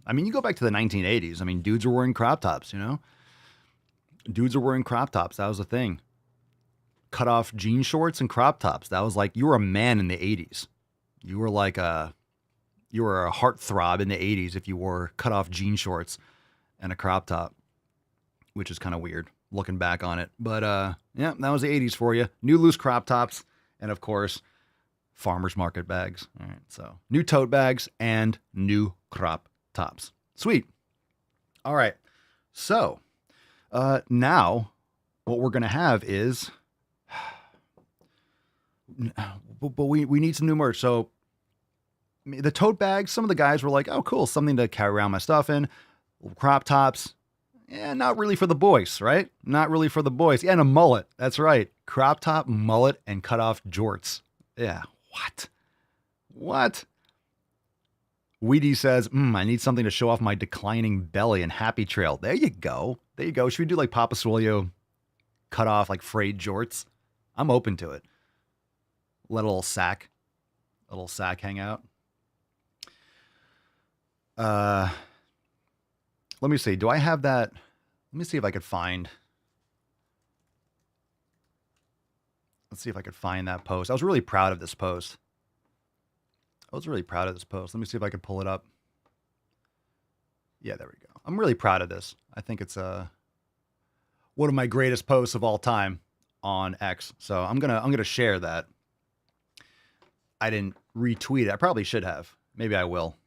I mean, you go back to the 1980s. I mean, dudes are wearing crop tops, Dudes are wearing crop tops. That was a thing. Cut off jean shorts and crop tops. That was like, you were a man in the 80s. You were like you were a heartthrob in the 80s if you wore cut off jean shorts and a crop top, which is kind of weird looking back on it. But yeah, that was the 80s for you. New loose crop tops. And of course, Farmer's Market bags. All right. So new tote bags and new crop tops. Sweet. All right. So now what we're going to have is, but we need some new merch. So the tote bags, some of the guys were like, oh, cool. Something to carry around my stuff in. Crop tops. Yeah, not really for the boys, right? Not really for the boys. Yeah, and a mullet. That's right. Crop top, mullet, and cut off jorts. Yeah. What? Weedy says, I need something to show off my declining belly and happy trail. There you go. Should we do like Papa Swolio cut off like frayed jorts? I'm open to it. Let a little sack hang out. Let me see. Do I have that? Let me see if I could find. Let's see if I could find that post. I was really proud of this post. Let me see if I could pull it up. Yeah, there we go. I'm really proud of this. I think it's one of my greatest posts of all time on X. So I'm gonna share that. I didn't retweet it. I probably should have. Maybe I will,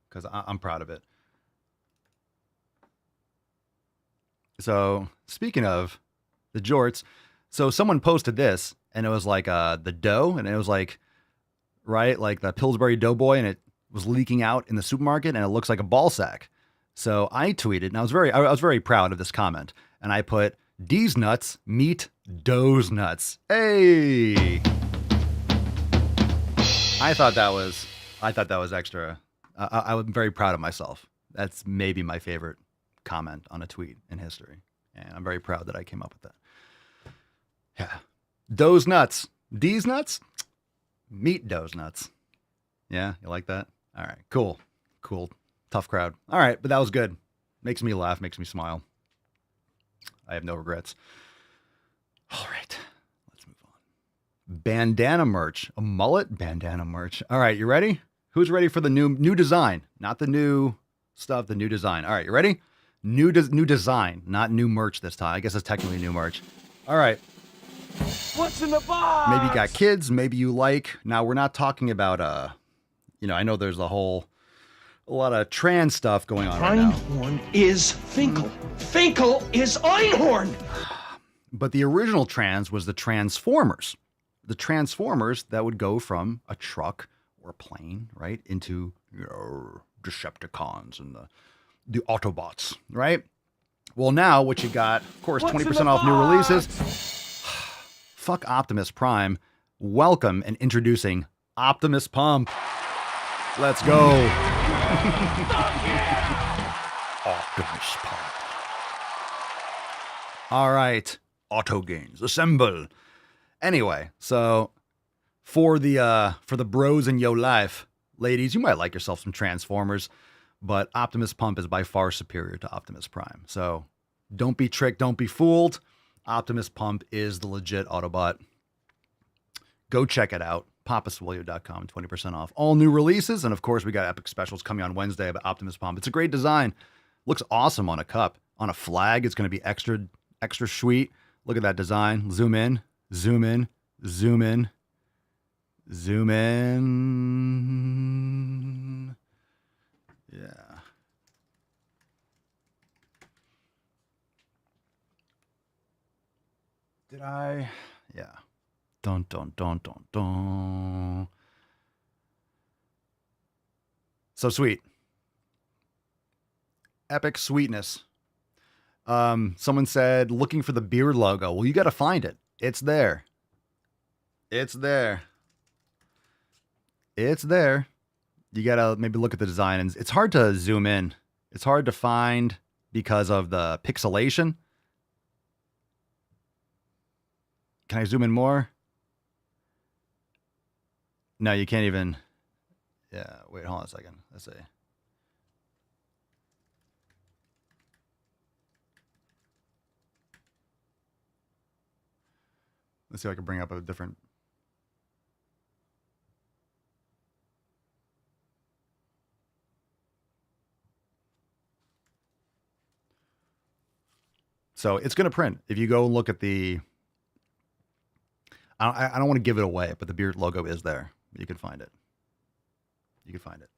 because I'm proud of it. So speaking of the jorts, so someone posted this and it was like the dough, and it was like, right, like the Pillsbury Doughboy, and it was leaking out in the supermarket and it looks like a ball sack. So I tweeted, and I was very proud of this comment, and I put, "D's nuts meet dough's nuts." Hey, I thought that was extra. I was very proud of myself. That's maybe my favorite comment on a tweet in history, and I'm very proud that I came up with that. Yeah, dough's nuts, D's nuts meet dough's nuts. Yeah, you like that? All right, cool. Tough crowd. All right, but that was good. Makes me laugh, makes me smile. I have no regrets. All right, let's move on. Bandana merch, a mullet bandana merch. All right, you ready? Who's ready for the new design? Not the new stuff, the new design. All right, you ready? New design, not new merch this time. I guess it's technically new merch. All right. What's in the box? Maybe you got kids, maybe you like. Now, we're not talking about, I know there's a lot of trans stuff going on right now. Einhorn is Finkel. Finkel is Einhorn. But the original trans was the Transformers. The Transformers that would go from a truck or a plane, right, into Decepticons and the Autobots, right? Well, now what you got, of course, 20% off new releases. Fuck Optimus Prime. Welcome and introducing Optimus Pump. Let's go. Optimus Pump. All right. Auto gains. Assemble. Anyway, so for the bros in your life, ladies, you might like yourself some Transformers, but Optimus Pump is by far superior to Optimus Prime. So don't be tricked, don't be fooled. Optimus Pump is the legit Autobot. Go check it out. papaswolio.com, 20% off all new releases. And of course, we got epic specials coming on Wednesday about Optimus Pump. It's a great design. Looks awesome on a cup. On a flag, it's going to be extra sweet. Look at that design. Zoom in, zoom in, zoom in, zoom in. Yeah. Did I? Yeah. Dun, dun, dun, dun, dun. So sweet. Epic sweetness. Someone said, looking for the beard logo. Well, you got to find it. It's there. It's there. It's there. You got to maybe look at the design. And it's hard to zoom in. It's hard to find because of the pixelation. Can I zoom in more? No, you can't even. Yeah, wait, hold on a second. Let's see. Let's see if I can bring up a different. So it's going to print. If you go and look at the. I don't want to give it away, but the beard logo is there. You can find it. You can find it.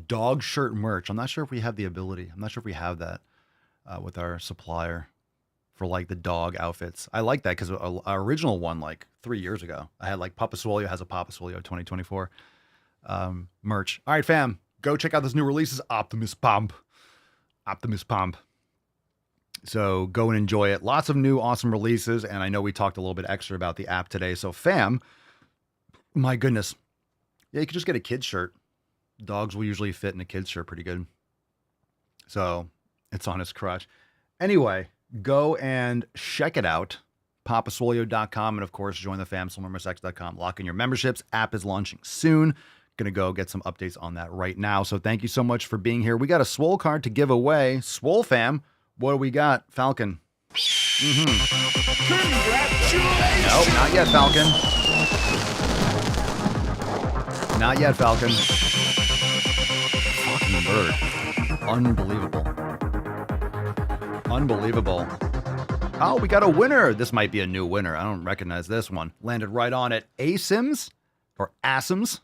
Dog shirt merch. I'm not sure if we have the ability. I'm not sure if we have that with our supplier for like the dog outfits. I like that because our original one, like 3 years ago, I had like Papa Swolio has a Papa Swolio 2024 merch. All right, fam, go check out this new releases. Optimus Pump. Optimus Pump. So go and enjoy it. Lots of new awesome releases. And I know we talked a little bit extra about the app today. So fam, my goodness. Yeah, you could just get a kid's shirt. Dogs will usually fit in a kid's shirt pretty good. So it's on his crotch. Anyway, go and check it out. papaswolio.com. And of course, join the fam, SoulNormousX.com. Lock in your memberships. App is launching soon. Going to go get some updates on that right now. So thank you so much for being here. We got a Swole card to give away. Swole fam. What do we got? Falcon. Congratulations! Nope, not yet, Falcon. Not yet, Falcon. Fucking bird. Unbelievable. Unbelievable. Oh, we got a winner. This might be a new winner. I don't recognize this one. Landed right on it. ASIMS or ASIMS.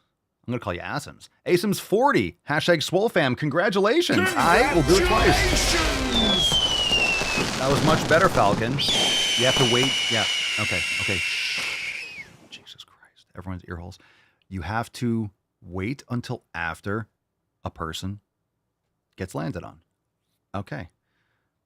I'm going to call you ASIMS. ASIMS 40. Hashtag SwoleFam. Congratulations. All right, we'll do it twice. That was much better, Falcon. You have to wait. Yeah. Okay. Shh. Jesus Christ. Everyone's ear holes. You have to wait until after a person gets landed on. Okay.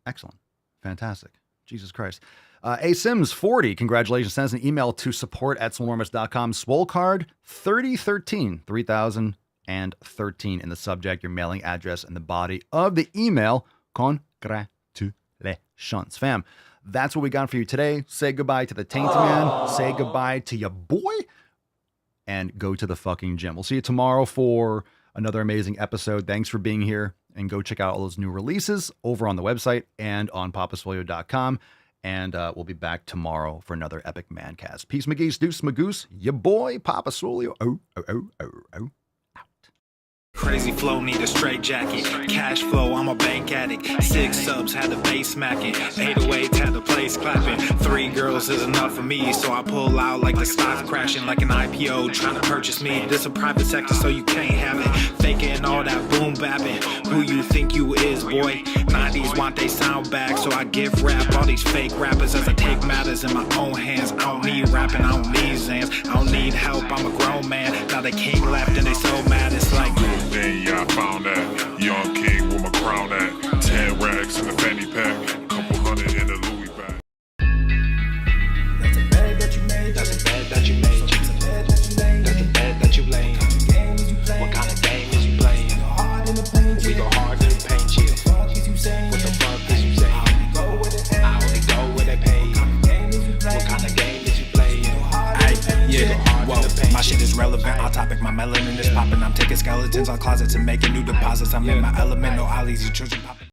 Excellent. Fantastic. Jesus Christ. ASIMS 40. Congratulations. Send us an email to support@swolenormous.com. Swole card 3013. 3013 in the subject, your mailing address, and the body of the email. Congratulations. Fam, that's what we got for you today. Say goodbye to the Taint Man. Say goodbye to your boy. And go to the fucking gym. We'll see you tomorrow for another amazing episode. Thanks for being here. And go check out all those new releases over on the website and on papaswolio.com. And we'll be back tomorrow for another epic Mancast. Peace, McGeese, Deuce, Magoose, your boy, Papa Swolio. Out. Crazy flow, need a straight jacket. Cash flow, I'm a bank addict. 6 subs, had the bass smacking. 808, had the place clapping. 3 girls is enough for me, so I pull out like the stock crashing. Like an IPO, trying to purchase me. This a private sector, so you can't have it. Faking all that boom bapping. Who you think you is, boy? 90s want they sound back, so I give rap all these fake rappers as I take matters in my own hands. I don't need rapping, I don't need Zans. I don't need help, I'm a grown man. Now they king left and they so mad, it's like Then yeah, I found that young king with my crown at 10 racks in the fanny pack, couple hundred in the Louis bag. That's a bed that you made. That's a bed that you made. That's a bed that you laid. That's a bed that you laid. What kind of game is you playing? We go hard in the paint, yeah. What the fuck is you saying? I only go where they pay. My shit is relevant, on topic, my melanin is popping. I'm taking skeletons on closets and making new deposits. I'm in my element, no ollies, you children popping.